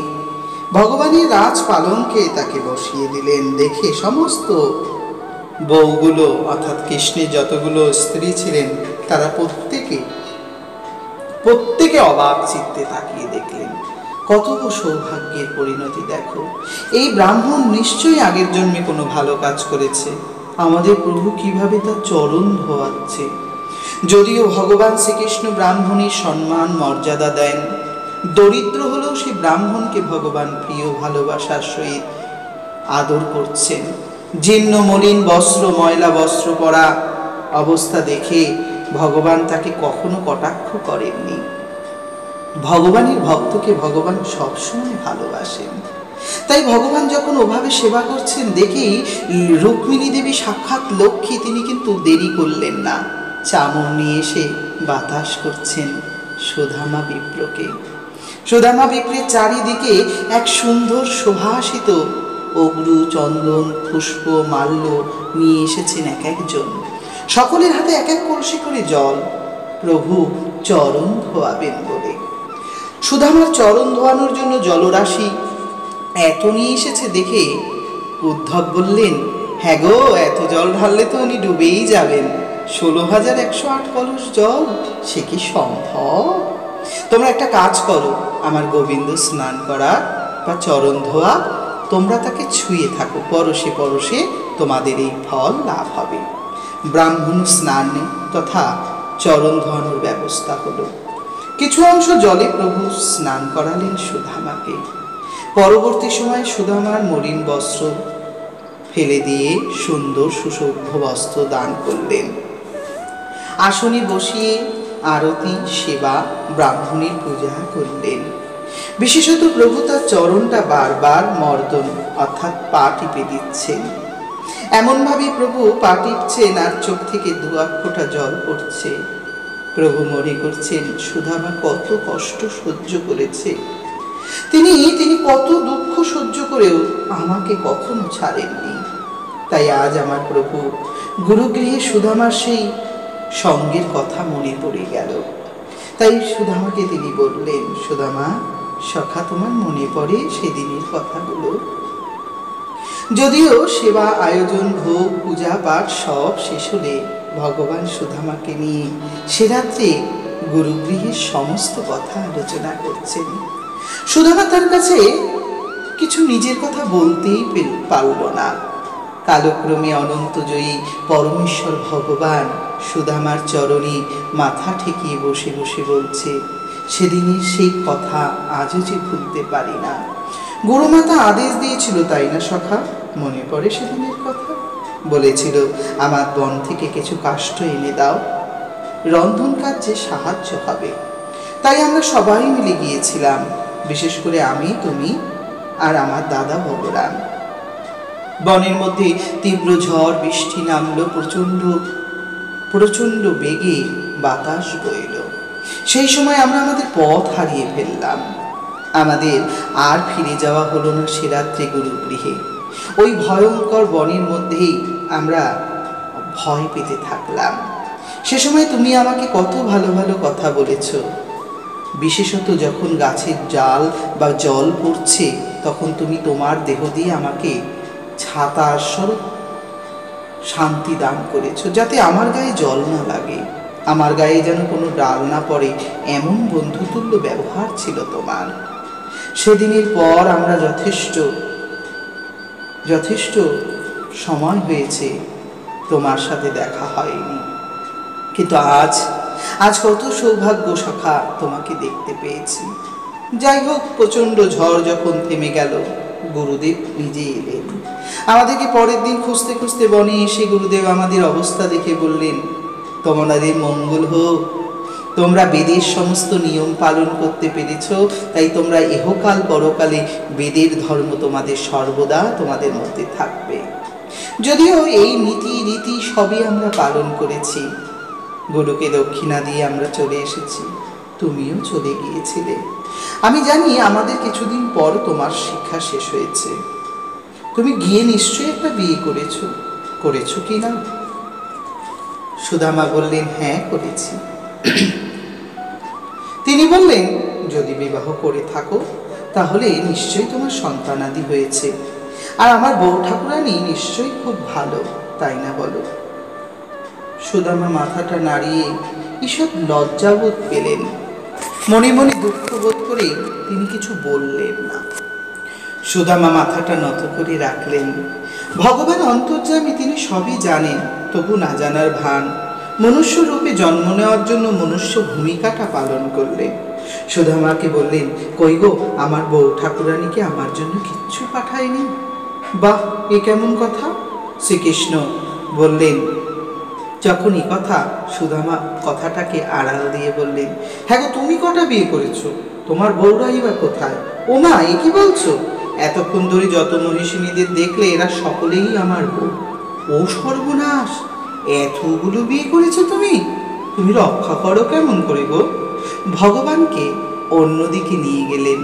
Speaker 1: ভগবানের রাজপালঙ্কে তাকে বসিয়ে দিলেন। দেখে সমস্ত বউগুলো, অর্থাৎ কৃষ্ণের যতগুলো স্ত্রী ছিলেন, তারা প্রত্যেকে অবাক চিত্তে তাকিয়ে দেখলেন। কত সৌভাগ্যের পরিণতি দেখো! এই ব্রাহ্মণ নিশ্চয়ই আগের জন্মে কোনো ভালো কাজ করেছে। আমাদের প্রভু কিভাবে তার চরণ ধোয়াচ্ছে। যদিও ভগবান শ্রীকৃষ্ণ ব্রাহ্মণের সম্মান মর্যাদা দেন, দরিদ্র হলেও সেই ব্রাহ্মণকে ভগবান প্রিয় ভালোবাসার সহিত আদর করছেন। জীর্ণ মলিন বস্ত্র, ময়লা বস্ত্র পরা অবস্থা দেখে ভগবান তাকে কখনো কটাক্ষ করেননি। ভগবানের ভক্তকে ভগবান সবসময় ভালোবাসেন। তাই ভগবান যখন ওভাবে সেবা করছেন দেখেই রুক্মিণী দেবী সাক্ষাৎ লক্ষ্মী, তিনি কিন্তু দেরি করলেন না। চামর নিয়ে এসে বাতাস করছেন সুদামা বিপ্রকে। সুদামা বিপ্রের চারিদিকে এক সুন্দর সুভাষিত অগ্রু, চন্দন, পুষ্প, মাল্য নিয়ে এসেছেন এক একজন। সকলের হাতে এক এক কলসি করে জল, প্রভু চরণ ধোয়াবেন বলে। সুদামার চরণ ধোয়ানোর জন্য জলরাশি এত নিয়ে এসেছে দেখে উদ্ধব বললেন, হ্যাঁ গো, এত জল ঢাললে তো উনি ডুবেই যাবেন। 16,108 কলস জল, সে কি সম্ভব? তোমরা একটা কাজ করো, আমার গোবিন্দ স্নান করা বা চরণ ধোয়া, তোমরা তাকে ছুঁয়ে থাকো, পরশে পরশে তোমাদের এই ফল লাভ হবে। ব্রাহ্মণ স্নান তথা চরণ ধোয়ানোর ব্যবস্থা হলো। কিছু অংশ জলে প্রভু স্নান করালেন সুদামাকে। পরবর্তী সময় সুদামার মলিন বস্ত্র ফেলে দিয়ে সুন্দর সুশোভ্য বস্ত্র দান করলেন। আসনে বসিয়ে আরতি, সেবা, ব্রাহ্মণের পূজা করলেন। বিশেষত প্রভু তার চরণটা বারবার মর্দন অর্থাৎ পা টিপে দিচ্ছেন। এমনভাবে প্রভু পা টিপছেন আর চোখ থেকে 2 ফোঁটা জল পড়ছে। প্রভু মনে করছেন সুদামা কত কষ্ট সহ্য করেছে, তিনি কত দুঃখ সহ্য করেও আমাকে কখনো ছাড়েননি। তাই আজ আমার প্রভু গুরুগৃহে সুদামার সেই সঙ্গের কথা মনে পড়ে গেল। তাই সুদামাকে তিনি বললেন, সুদামা সখা, তোমার মনে পড়ে সেদিনের কথাগুলো? যদিও সেবা, আয়োজন, ভোগ, পূজা পাঠ সব শেষ হলে ভগবান সুদামাকে নিয়ে সে রাত্রে গুরুগৃহের সমস্ত কথা আলোচনা করছেন। সুদামা তার কাছে কিছু নিজের কথা বলতেই পারল না। কালক্রমে অনন্তজয়ী পরমেশ্বর ভগবান সুদামার চরণে মাথা ঠেকিয়ে বসে বসে বলছে, সেদিনের সেই কথা আজও যে ভুলতে পারি না। গুরুমাতা আদেশ দিয়েছিল, তাই না সখা? মনে পড়ে সেদিনের কথা? বলেছিল, আমার বন থেকে কিছু কাষ্ঠ এনে দাও, রন্ধন কার্যে সাহায্য হবে। তাই আমরা সবাই মিলে গিয়েছিলাম, বিশেষ করে আমি, তুমি আর আমার দাদা বলরাম। বনের মধ্যে তীব্র ঝড় বৃষ্টি নামলো, প্রচণ্ড বেগে বাতাস বইল। সেই সময় আমরা আমাদের পথ হারিয়ে ফেললাম। আমাদের আর ফিরে যাওয়া হলো না সে রাত্রে গুরুগৃহে। ওই ভয়ঙ্কর বনের মধ্যেই আমরা ভয় পেতে থাকলাম। সে সময় তুমি আমাকে কত ভালো ভালো কথা বলেছ। বিশেষত যখন গাছের ডাল বা জল পড়ছে, তখন তুমি তোমার দেহ দিয়ে আমাকে ছাতার স্বরূপ শান্তি দান করেছ, যাতে আমার গায়ে জল না লাগে, আমার গায়ে যেন কোনো ডাল না পড়ে, এমন বন্ধুতুল্য ব্যবহার ছিল তোমার। সেদিনের পর আমরা যথেষ্ট সময় হয়েছে তোমার সাথে দেখা হয়নি, কিন্তু আজ কত সৌভাগ্য সখা, তোমাকে দেখতে পেয়েছি। যাই হোক, প্রচণ্ড ঝড় যখন থেমে গেল, গুরুদেব নিজে এলেন। আমাদেরকে পরের দিন খুঁজতে খুঁজতে বনে এসে গুরুদেব আমাদের অবস্থা দেখে বললেন, তোমাদের মঙ্গল হোক, তোমরা বেদের সমস্ত নিয়ম পালন করতে পেরেছ, তাই তোমরা ইহকাল পরকালে বেদের ধর্ম তোমাদের সর্বদা তোমাদের মধ্যে থাকবে। যদিও এই নীতি রীতি সবই আমরা পালন করেছি, গুরুকে দক্ষিণা দিয়ে আমরা চলে এসেছি, তুমিও চলে গিয়েছিলে। আমি জানি আমাদের কিছুদিন পর তোমার শিক্ষা শেষ হয়েছে, তুমি গিয়ে নিশ্চয়ই একটা বিয়ে করেছো কি না? সুদামা বললেন, হ্যাঁ করেছি। তিনি বললেন, যদি বিবাহ করে থাকো তাহলে নিশ্চয়ই তোমার সন্তানাদি হয়েছে, আর আমার বউ ঠাকুরানী নিশ্চয়ই খুব ভালো, তাই না বলো? সুদামা মাথাটা নাড়িয়ে ঈষৎ লজ্জাবোধ পেলেন। মনে মনে দুঃখ বোধ করে তিনি কিছু বললেন না। সুদামা মাথাটা নত করে রাখলেন। ভগবান অন্তর্যামী, তিনি সবই জানেন, তবু না জানার ভান মনুষ্য রূপে জন্ম নেওয়ার জন্য মনুষ্য ভূমিকাটা পালন করলেন। সুদামাকে বললেন, কই গো, আমার বউ ঠাকুরানীকে আমার জন্য কিচ্ছু পাঠায়নি? বাহ, এ কেমন কথা? শ্রীকৃষ্ণ বললেন, যখন এই কথা, সুদামা কথাটাকে আড়াল দিয়ে বললেন, হ্যাঁ গো, তুমি কটা বিয়ে করেছো? তোমার বউরাই বা কোথায়? ও মা, এ কি বলছো? এতক্ষণ ধরে যত মহিষিনীদের দেখলে এরা সকলেই আমার বউ। ও সর্বনাশ, এতগুলো বিয়ে করেছো তুমি রক্ষা করো কেমন করে গো? ভগবানকে অন্যদিকে নিয়ে গেলেন।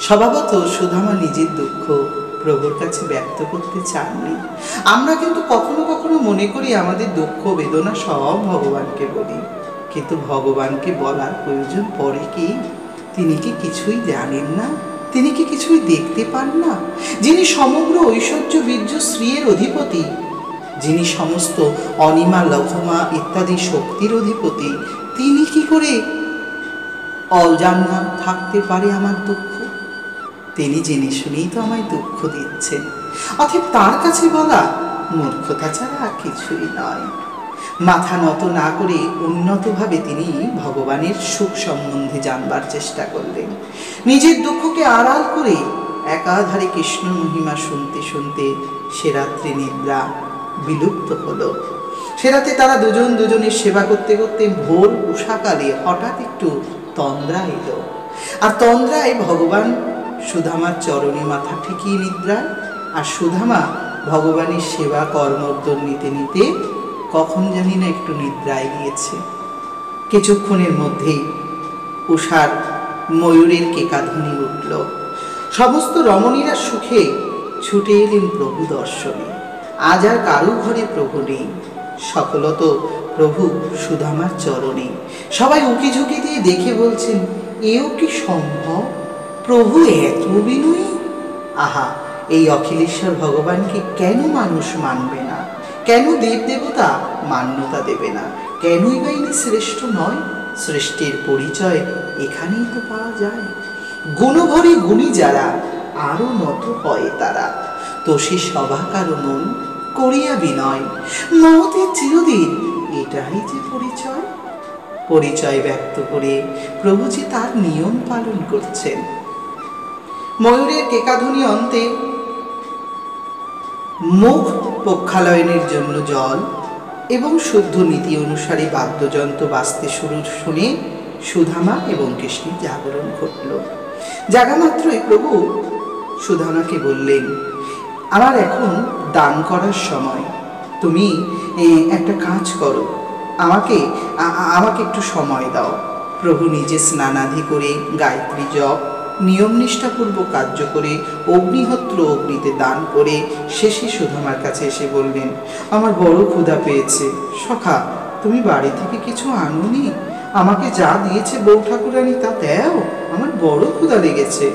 Speaker 1: স্বভাবত সুদামা নিজের দুঃখ প্রভুর কাছে ব্যক্ত করতে চাননি। আমরা কিন্তু কখনো কখনো মনে করি আমাদের দুঃখ বেদনা সব ভগবানকে বলি, কিন্তু ভগবানকে বলার প্রয়োজন পড়ে কি? তিনি কি কিছুই জানেন না? তিনি কি কিছুই দেখতে পান না? যিনি সমগ্র ঐশ্বর্য বীর্য শ্রীয়ের অধিপতি, যিনি সমস্ত অনিমা লঘমা ইত্যাদি শক্তির অধিপতি, তিনি কি করে অজানা থাকতে পারে আমার দুঃখ? তিনি জেনে শুনেই তো আমায় দুঃখ দিচ্ছেন। অতএব তার কাছে বলা মূর্খতা ছাড়া আর কিছুই নয়। মাথা নত না করে উন্নতভাবে তিনি ভগবানের সুখ সম্বন্ধে জানবার চেষ্টা করলেন। নিজের দুঃখকে আড়াল করে একাধারে কৃষ্ণ মহিমা শুনতে শুনতে সে রাত্রি নিদ্রা বিলুপ্ত হলো। সে রাতে তারা দুজন দুজনের সেবা করতে করতে ভোর উষাকালে হঠাৎ একটু তন্দ্রা এলো। আর তন্দ্রায় ভগবান সুধামার চরণে মাথা ঠেকিয়ে নিদ্রায়, আর সুধামা ভগবানের সেবা কর্মোদ্যোগ নিতে নিতে কখন জানি না একটু নিদ্রায় গিয়েছে। কিছুক্ষণের মধ্যেই উষার ময়ূরের কেকাধ্বনি উঠল। সমস্ত রমণীরা সুখে ছুটে এলেন প্রভু দর্শনে। আজ আর কারো ঘরে প্রভু নেই, সকলত প্রভু সুধামার চরণে। সবাই উকি ঝুঁকি দিয়ে দেখে বলছেন, এও কি সম্ভব? প্রভু এত বিনয়ী! আহা, এই অখিলেশ্বর ভগবানকে কেন মানুষ মানবে না? কেন দেবদেবতা মান্যতা দেবে না? কেনই বা ইনি শ্রেষ্ঠ নয়? সৃষ্টির পরিচয় এখানেই তো পাওয়া যায়। গুণভরে গুণী যারা, আরো নত হয় তারা। তোষে সভা কারো মন করিয়া বিনয়, মহতের চিরদিন এটাই যে পরিচয়। পরিচয় ব্যক্ত করে প্রভু যে তার নিয়ম পালন করছেন। ময়ূরের কেকাধ্বনি অন্তে মুখ পক্ষালয়নের জন্য জল এবং শুদ্ধ নীতি অনুসারে বাদ্যযন্ত্র বাজতে শুনে সুধামা এবং কৃষ্ণের জাগরণ ঘটল। জাগা মাত্রই প্রভু সুধামাকে বললেন, আমার এখন দান করার সময়, তুমি একটা কাজ করো, আমাকে একটু সময় দাও। প্রভু নিজে স্নানাদি করে গায়ত্রী জপ নিয়ম নিষ্ঠাপূর্বক কার্য করে অগ্নিহোত্র অগ্নিতে দান করে শেষে সুধামার কাছে এসে বললেন, আমার বড় ক্ষুধা পেয়েছে, সখা তুমি বাড়ি থেকে কিছু আনোনি? আমাকে যা দিয়েছে বউ ঠাকুরানী তা দাও, আমার বড় ক্ষুধা লেগেছে।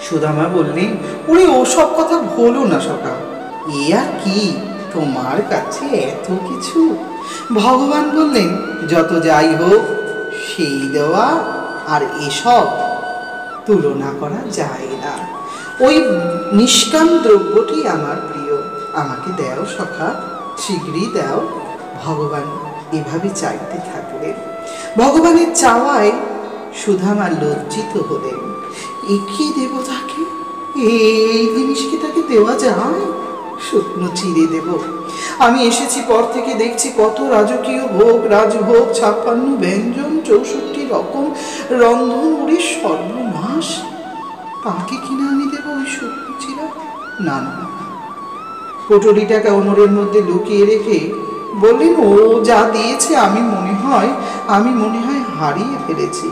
Speaker 1: সুধামা বললেন, ওরে ওসব কথা বলো না সখা, এ আর কি, তোমার কাছে এত কিছু? ভগবান বললেন, যত যাই হোক সেই দেওয়া আর এসব তুলনা করা যায় না। ওই নিষ্কাম দ্রব্যটি আমার প্রিয়, আমাকে দাও সখা, শীঘ্রই দাও। ভগবান এভাবে চাইতে থাকলেন। ভগবানের চাওয়ায় সুধামা লজ্জিত হলেন। এ কি দেব তাকে? এই জিনিস কি তাকে দেওয়া যায়? শুকনো চিড়ে দেব? আমি এসেছি পর থেকে দেখছি কত রাজকীয় ভোগ, রাজভোগ, 56 ব্যঞ্জন, 64 রকম রন্ধন, উড়ে সর্বনাশ। তাকে কিনা আমি দেব ওই শুকনো চিড়া? না না, পটলিটাকে ওমরের মধ্যে লুকিয়ে রেখে বললেন, ও যা দিয়েছে আমি মনে হয় হারিয়ে ফেলেছি।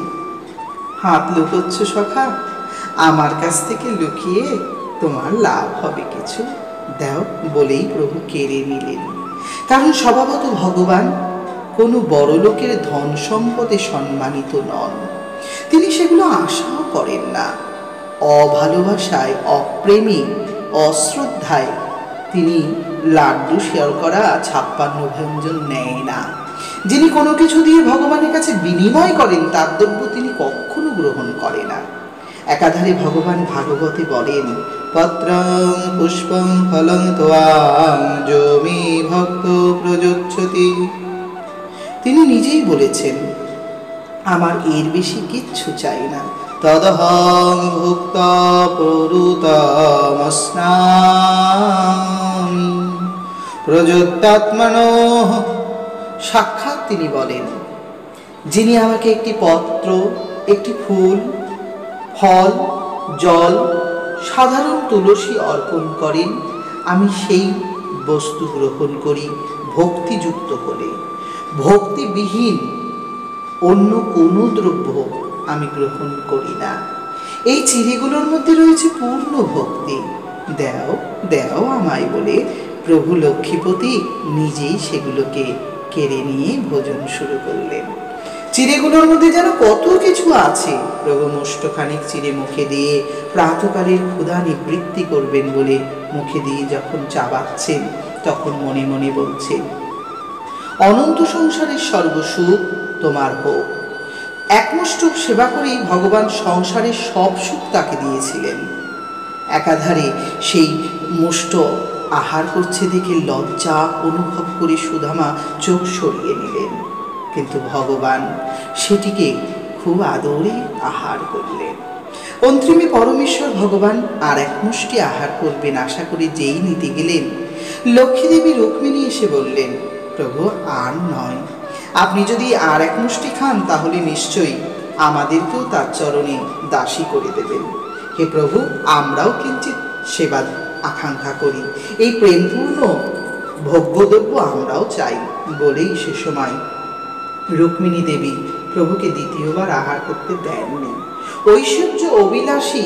Speaker 1: হাত লুকোচ্ছ সখা? আমার কাছ থেকে লুকিয়ে তোমার লাভ হবে কিছু, দাও। বলেই প্রভু কেড়ে নিলেন। কারণ স্বভাবত ভগবান কোনো বড় লোকের ধন সম্পদে সম্মানিত নন। তিনি সেগুলো আশাও করেন না। অভালোবাসায়, অপ্রেমী, অশ্রদ্ধায় তিনি লাড্ডু শেয়ার করা 56 ব্যঞ্জন নেয় না। যিনি কোনো কিছু দিয়ে ভগবানের কাছে বিনিময় করেন তার দ্রব্য তিনি কখনো গ্রহণ করে না। একাধারে ভগবান ভাগবতে বলেন, পত্রং পুষ্পং ফলং ত্বাং যো মে ভক্ত প্রযচ্ছতি। তিনি নিজেই বলেছেন, আমার এর বেশি কিচ্ছু চাই না। তদহং ভুক্তা প্ররুতমস্নামি প্রযত্তাত্মনঃ। সাক্ষাৎ তিনি বলেন, যিনি আমাকে একটি পত্র, একটি ফুল, ফল, জল, সাধারণ তুলসী অর্পণ করেন, আমি সেই বস্তু গ্রহণ করি ভক্তিযুক্ত হলে। ভক্তিবিহীন অন্য কোনো দ্রব্য আমি গ্রহণ করি না। এই চিড়িগুলোর মধ্যে রয়েছে পূর্ণ ভক্তি, দাও দাও আমায় বলে প্রভু লক্ষ্মীপতি নিজেই সেগুলোকে কেড়ে নিয়ে ভোজন শুরু করলেন। চিড়েগুলোর মধ্যে যেন কত কিছু আছে। প্রভু মুষ্টখানিক চিড়ে মুখে দিয়ে প্রাতকালের ক্ষুধা নিবৃত্তি করবেন বলে মুখে দিয়ে যখন চাবাচ্ছেন, তখন মনে মনে বলছেন, অনন্ত সংসারের সর্বসুখ তোমার হোক। একমুষ্ট সেবা করেই ভগবান সংসারের সব সুখ তাকে দিয়েছিলেন। একাধারে সেই মুষ্ট আহার করছে দেখে লজ্জা অনুভব করে সুদামা চোখ সরিয়ে নিলেন, কিন্তু ভগবান সেটিকে খুব আদরে আহার করলেন। অন্তিমে পরমেশ্বর ভগবান আর এক মুষ্টি আহার করবেন আশা করে যেই নিতে গেলেন, লক্ষ্মীদেবী রুক্মিণী এসে বললেন, প্রভু আর নয়, আপনি যদি আর এক মুষ্টি খান তাহলে নিশ্চয়ই আমাদেরকেও তার চরণে দাসী করে দেবেন। হে প্রভু, আমরাও কিঞ্চিৎ সেবা আকাঙ্ক্ষা করি, এই প্রেমপূর্ণ ভোগ্যদ্রব্য আমরাও চাই। বলেই সে সময় রুক্মিণী দেবী প্রভুকে দ্বিতীয়বার আহার করতে দেননি। ঐশ্বর্য অভিলাষী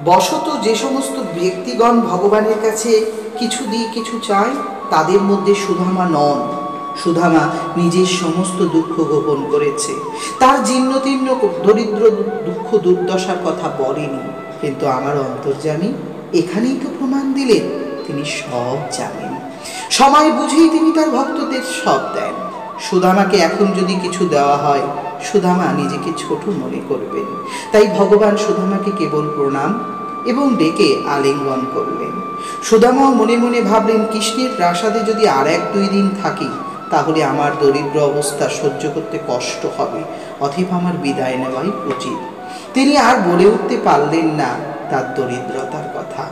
Speaker 1: বশত যে সমস্ত ব্যক্তিগণ ভগবানের কাছে কিছু দিয়ে কিছু চায়, তাদের মধ্যে সুদামা নন। সুদামা নিজের সমস্ত দুঃখ গোপন করেছে, তার জীর্ণতীর্ণ দরিদ্র দুঃখ দুর্দশার কথা বলেনি, কিন্তু আমার অন্তর্যামী এখানেই তো প্রমাণ দিলেন তিনি সব জানেন। সময় বুঝেই তিনি তার ভক্তদের সব দেন। সুদামাকে এখন যদি কিছু দেওয়া হয়, সুদামা নিজেকে ছোট মনে করবেন। তাই ভগবান সুদামাকে কেবল প্রণাম এবং ডেকে আলিঙ্গন করলেন। সুদামাও মনে মনে ভাবলেন, কৃষ্ণের প্রাসাদে যদি আর 1-2 দিন থাকি তাহলে আমার দরিদ্র অবস্থা সহ্য করতে কষ্ট হবে, অতএব আমার বিদায় নেওয়াই উচিত। তিনি আর বলে উঠতে পারলেন না তার দরিদ্রতার কথা।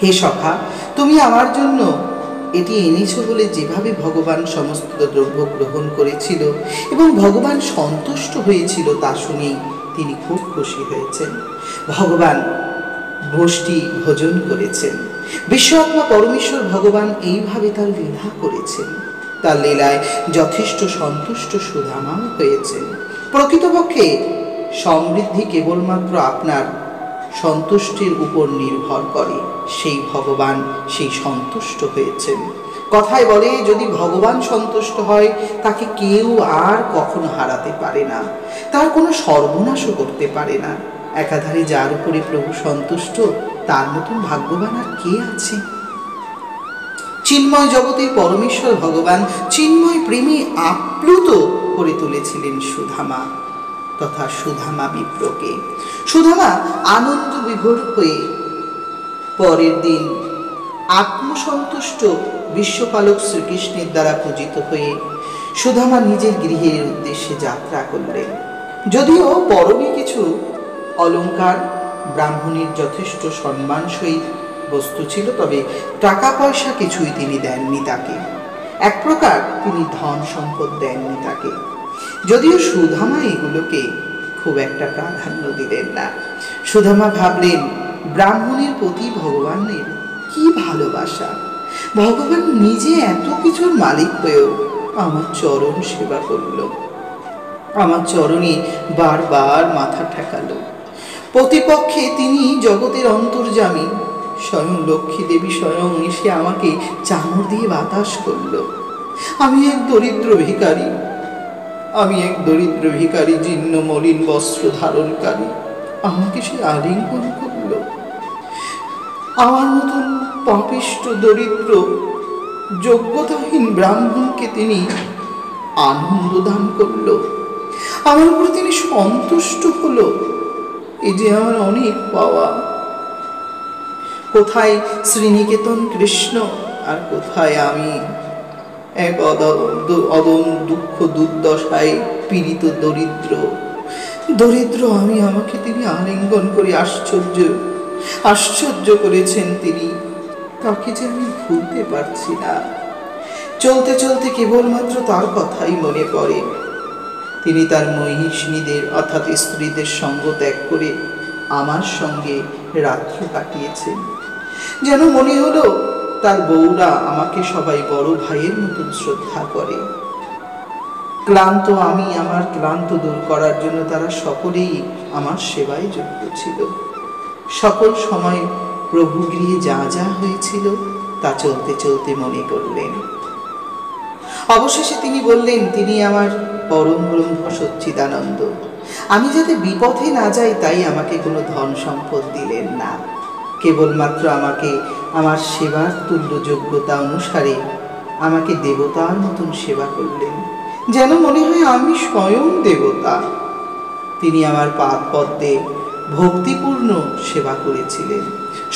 Speaker 1: হে সখা, তুমি আমার জন্য এটি এনেছো বলে যেভাবে ভগবান সমস্ত দ্রব্য গ্রহণ করেছিল এবং ভগবান সন্তুষ্ট হয়েছিল, তা শুনেই তিনি খুব খুশি হয়েছেন। ভগবান গোষ্ঠী ভোজন করেছেন। বিশ্বআত্মা পরমেশ্বর ভগবান এইভাবে তার লীলা করেছেন। তার লীলায় যথেষ্ট সন্তুষ্ট সুদামাও হয়েছেন। প্রকৃতপক্ষে সমৃদ্ধি কেবলমাত্র আপনার সন্তুষ্টির উপর নির্ভর করে। সেই ভগবান সেই সন্তুষ্ট হয়েছেন। কথায় বলে, যদি ভগবান সন্তুষ্ট হয় তাকে কেউ আর কখনো হারাতে পারে না, তার কোনো সর্বনাশও করতে পারে না। একাধারে যার উপরে প্রভু সন্তুষ্ট, তার মতন ভাগ্যবান আর কে আছে? চিন্ময় জগতের পরমেশ্বর ভগবান চিন্ময় প্রেমে আপ্লুত করে তুলেছিলেন সুদামা তথা সুদামা বিপ্রকে। সুদামা আনন্দ বিভোর হয়ে পরের দিন আত্মসন্তুষ্ট বিশ্বপালক শ্রীকৃষ্ণের দ্বারা পূজিত হয়ে সুদামা নিজের গৃহের উদ্দেশ্যে যাত্রা করলেন। যদিও পরমে কিছু অলঙ্কার ব্রাহ্মণীর যথেষ্ট সম্মান সহিত বস্তু ছিল, তবে টাকা পয়সা কিছুই তিনি দেননি তাকে। এক প্রকার তিনি ধন সম্পদ দেননি তাকে। যদিও সুদামা এগুলোকে খুব একটা প্রাধান্য দিলেন না। সুদামা ভাবলেন, ব্রাহ্মণের প্রতি ভগবানের কি ভালোবাসা! ভগবান নিজে এত কিছুর মালিক হয়েও আমার চরণ সেবা করল, আমার চরণে বারবার মাথা ঠেকালো। প্রতিপক্ষে তিনি জগতের অন্তর্যামী, স্বয়ং লক্ষ্মী দেবী স্বয়ং এসে আমাকে চামড় দিয়ে বাতাস করল। আমি এক দরিদ্র ভিখারি, জীর্ণ মলিন বস্ত্র ধারণকারী, আমাকে সে আলিঙ্গন করল। আমার মতন পাপিষ্ঠ দরিদ্র যোগ্যতাহীন ব্রাহ্মণকে তিনি আনন্দ দান করল। আমার উপর তিনি সন্তুষ্ট হলো। এই যে আমার অনেক পাওয়া। কোথায় শ্রীনিকেতন কৃষ্ণ, আর কোথায় আমি এক অদম দুঃখ দুর্দশায় পীড়িত দরিদ্র আমি। আমাকে তিনি আলিঙ্গন করে আশ্চর্য করেছেন তিনি। তাকে যে আমি ভুলতে পারছি না। চলতে চলতে কেবলমাত্র তার কথাই মনে পড়ে। তিনি তার মহিষীদের অর্থাৎ স্ত্রীদের সঙ্গ ত্যাগ করে আমার সঙ্গে রাত্র কাটিয়েছেন। যেন মনে হলো তার বউরা আমাকে সবাই বড় ভাইয়ের মতন শ্রদ্ধা করে। ক্লান্ত আমি, আমার ক্লান্ত দূর করার জন্য তারা সকলেই আমার সেবায় যুক্ত ছিল। সকল সময় প্রভু গৃহে যা যা হয়েছিল তা চলতে চলতে মনে করলেন। অবশেষে তিনি বললেন, তিনি আমার পরম ব্রহ্ম সচ্চিদানন্দ। আমি যাতে বিপথে না যাই তাই আমাকে কোনো ধন সম্পদ দিলেন না, কেবলমাত্র আমাকে আমার সেবার তুল্য যোগ্যতা অনুসারে আমাকে দেবতার মতন সেবা করলেন, যেন মনে হয় আমি স্বয়ং দেবতা। তিনি আমার পাদ পদ্মে ভক্তিপূর্ণ সেবা করেছিলেন।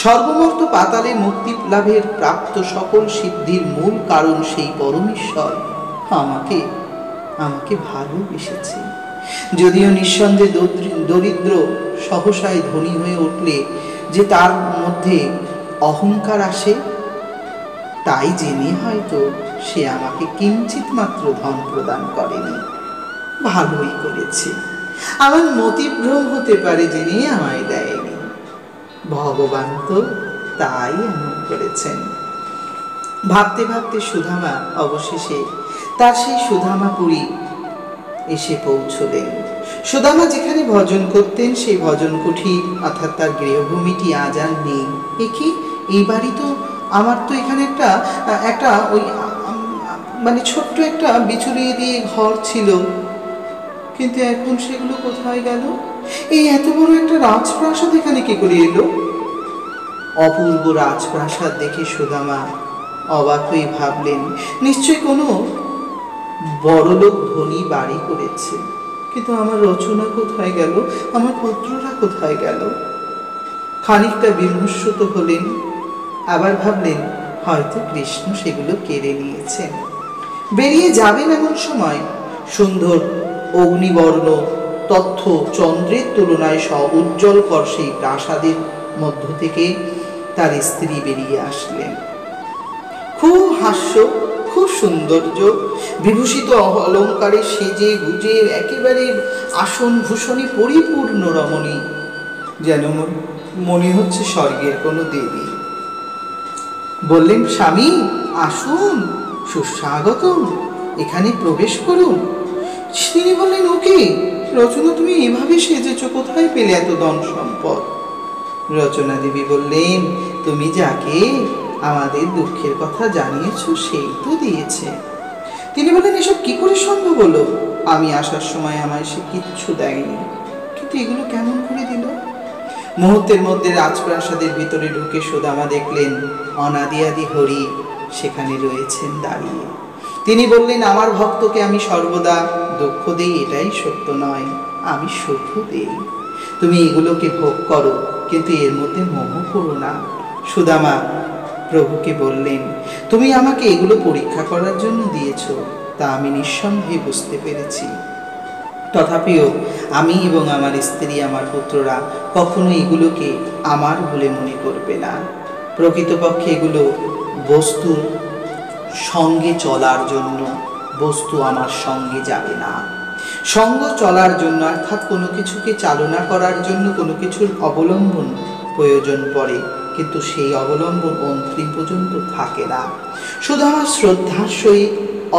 Speaker 1: সর্বমর্ত পাতালে মুক্তি লাভের প্রাপ্ত সকল সিদ্ধির মূল কারণ সেই পরমেশ্বর আমাকে আমাকে ভালোবেসেছে। যদিও নিঃসন্দেহে দরিদ্র সহসায় ধনী হয়ে উঠলে যে তার মধ্যে অহংকার আসে, তাই জেনে হয়তো সে আমাকে কিঞ্চিত মাত্র ধন প্রদান করেনি। ভালোই করেছে, আমার মতিভ্রম হতে পারে জেনে আমায় দেয়নি। ভগবান তো তাই এমন করেছেন। ভাবতে ভাবতে সুধামা অবশেষে তার সেই সুধামাপুরী এসে পৌঁছলেন। সুদামা যেখানে ভজন করতেন সেই ভজন কুঠির অর্থাৎ তার গৃহভূমিটি আজ আর নেই। কি এই বাড়ি তো আমার তো এখানে একটা ওই মানে ছোট্ট একটা বিছুরিয়ে দিয়ে ঘর ছিল, কিন্তু এখন সেগুলো কোথায় গেল? এই এত বড় একটা রাজপ্রাসাদ এখানে কি করে এলো? অপূর্ব রাজপ্রাসাদ দেখে সুদামা অবাক হয়ে ভাবলেন, নিশ্চয়ই কোনো বড়লোক ধনী বাড়ি করেছে। কিন্তু আমার রচনা কোথায় গেল? আমার পুত্ররা কোথায় গেল? খানিকটা বিমর্ষিত হলেন, আবার ভাবলেন হয়তো কৃষ্ণ সেগুলো কেড়ে নিয়েছেন। বেরিয়ে যাবেন এমন সময় সুন্দর অগ্নিবর্ণ তথ্য চন্দ্রের তুলনায় উজ্জ্বলকর সেই প্রাসাদের মধ্য থেকে তার স্ত্রী বেরিয়ে আসলেন। খুব হাস্য, খুব সৌন্দর্য, বিভূষিত অলঙ্কারে সেজে গুজে একেবারে আসন ভূষণে পরিপূর্ণ রমণী, যেন মনে হচ্ছে স্বর্গের কোনো দেবী। বললেন, স্বামী আসুন, সুস্বাগতম, এখানে প্রবেশ করুন। তিনি বললেন, ওকে রচনা, তুমি এভাবে সেজেছ, কোথায় পেলে এত ধন সম্পদ? রচনা দেবী বললেন, তুমি যাকে আমাদের দুঃখের কথা জানিয়েছ সেই তো দিয়েছে। তিনি বললেন, এসব কি করে সম্ভব হলো? আমি আসার সময় আমায় সে কিচ্ছু দেয়নি, কিন্তু এগুলো কেমন করে দিল? মুহূর্তের মধ্যে রাজপ্রাসাদের ভিতরে ঢুকে সুদামা দেখলেন অনাদি আদি হরি সেখানে রয়েছেন দাঁড়িয়ে। তিনি বললেন, আমার ভক্তকে আমি সর্বদা দুঃখ দেই এটাই সত্য নয়, আমি সুখ দেই। তুমি এগুলোকে ভোগ করো, কিন্তু এর মধ্যে মোহ করো না। সুদামা প্রভুকে বললেন, তুমি আমাকে এগুলো পরীক্ষা করার জন্য দিয়েছ, তা আমি নিঃসন্দেহে বুঝতে পেরেছি। তথাপিও আমি এবং আমার স্ত্রী, আমার পুত্ররা কখনো এগুলোকে আমার বলে মনে করবে না। প্রকৃতপক্ষে এগুলো বস্তুর সঙ্গে চলার জন্য, বস্তু আমার সঙ্গে যাবে না। সঙ্গ চলার জন্য অর্থাৎ কোনো কিছুকে চালনা করার জন্য কোনো কিছুর অবলম্বন প্রয়োজন পড়ে, কিন্তু সেই অবলম্বন অন্তিম পর্যন্ত থাকে না। শুধু আমার শ্রদ্ধার সহিত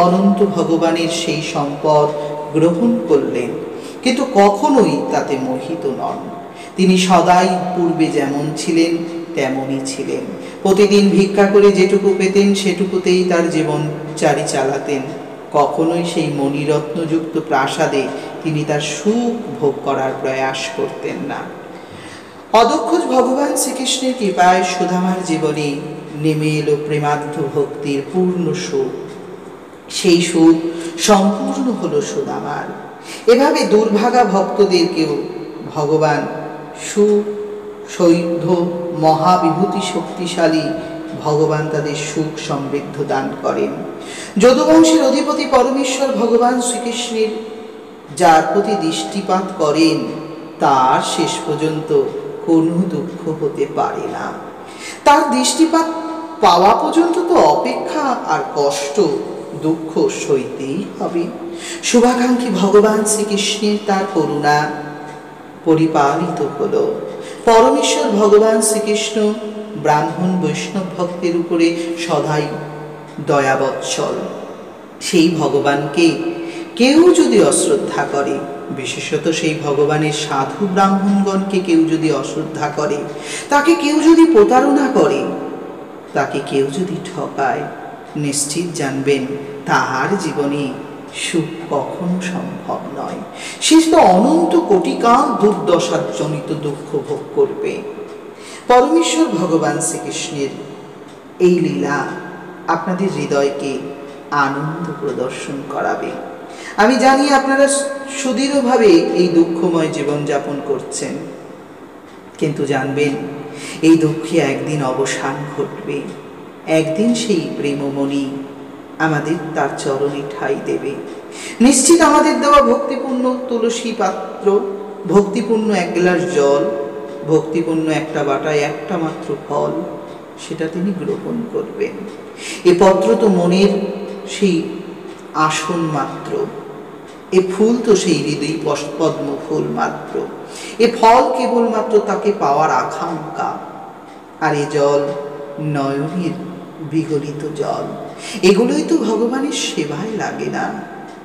Speaker 1: অনন্ত ভগবানের সেই সম্পদ গ্রহণ করলেন, কিন্তু কখনোই তাতে মোহিত নন। তিনি সদাই পূর্বে যেমন ছিলেন তেমনই ছিলেন। প্রতিদিন ভিক্ষা করে যেটুকু পেতেন সেটুকুতেই তার জীবন চালাতেন। কখনোই সেই মণিরত্নযুক্ত প্রাসাদে তিনি তার সুখ ভোগ করার প্রয়াস করতেন না। অদক্ষ ভগবান শ্রীকৃষ্ণের কৃপায় সুদামার জীবনে নেমে এলো প্রেমার্থ ভক্তির পূর্ণ সুখ। সেই সুখ সম্পূর্ণ হলো সুদামার। এভাবে দুর্ভাগা ভক্তদেরকেও ভগবান সুসৌধ মহাবিভূতি শক্তিশালী ভগবান তাদের সুখ সমৃদ্ধ দান করেন। যদুবংশের অধিপতি পরমেশ্বর ভগবান শ্রীকৃষ্ণের যার প্রতি দৃষ্টিপাত করেন তার শেষ পর্যন্ত কোনো দুঃখ হতে পারে না। তার দৃষ্টিপাত পাওয়া পর্যন্ত তো অপেক্ষা আর কষ্ট দুঃখ সইতেই হবে। শুভাকাঙ্ক্ষী ভগবান শ্রীকৃষ্ণের তার করুণা পরিপালিত হলো। পরমেশ্বর ভগবান শ্রীকৃষ্ণ ব্রাহ্মণ বৈষ্ণব ভক্তের উপরে সদাই দয়াবৎসল। সেই ভগবানকে কেউ যদি অশ্রদ্ধা করে, বিশেষত সেই ভগবানের সাধু ব্রাহ্মণগণকে কেউ যদি অশ্রদ্ধা করে, তাকে কেউ যদি প্রতারণা করে, তাকে কেউ যদি ঠকায়, নিশ্চিত জানবেন তাহার জীবনে সুখ কখনো সম্ভব নয়। সে তো অনন্ত কোটিকাল দুর্দশার জনিত দুঃখ ভোগ করবে। পরমেশ্বর ভগবান শ্রীকৃষ্ণের এই লীলা আপনাদের হৃদয়কে আনন্দ প্রদর্শন করাবে। আমি জানি আপনারা সুদৃঢ়ভাবে এই দুঃখময় জীবনযাপন করছেন, কিন্তু জানবেন এই দুঃখে একদিন অবসান ঘটবে। একদিন সেই প্রেমমণি আমাদের তার চরণে ঠাঁই দেবে। নিশ্চিত আমাদের দেওয়া ভক্তিপূর্ণ তুলসী পাত্র, ভক্তিপূর্ণ এক গ্লাস জল, ভক্তিপূর্ণ একটা বাটায় একটা মাত্র ফল, সেটা তিনি গ্রহণ করবেন। এ পত্র তো মনের সেই আসন মাত্র, এ ফুল তো সেই হৃদয় পদ্ম ফুল মাত্র, এ ফল কেবলমাত্র তাকে পাওয়ার আকাঙ্ক্ষা। আর এ জল নয়নের বিগলিত জল, এগুলোই তো ভগবানের সেবায় লাগে না।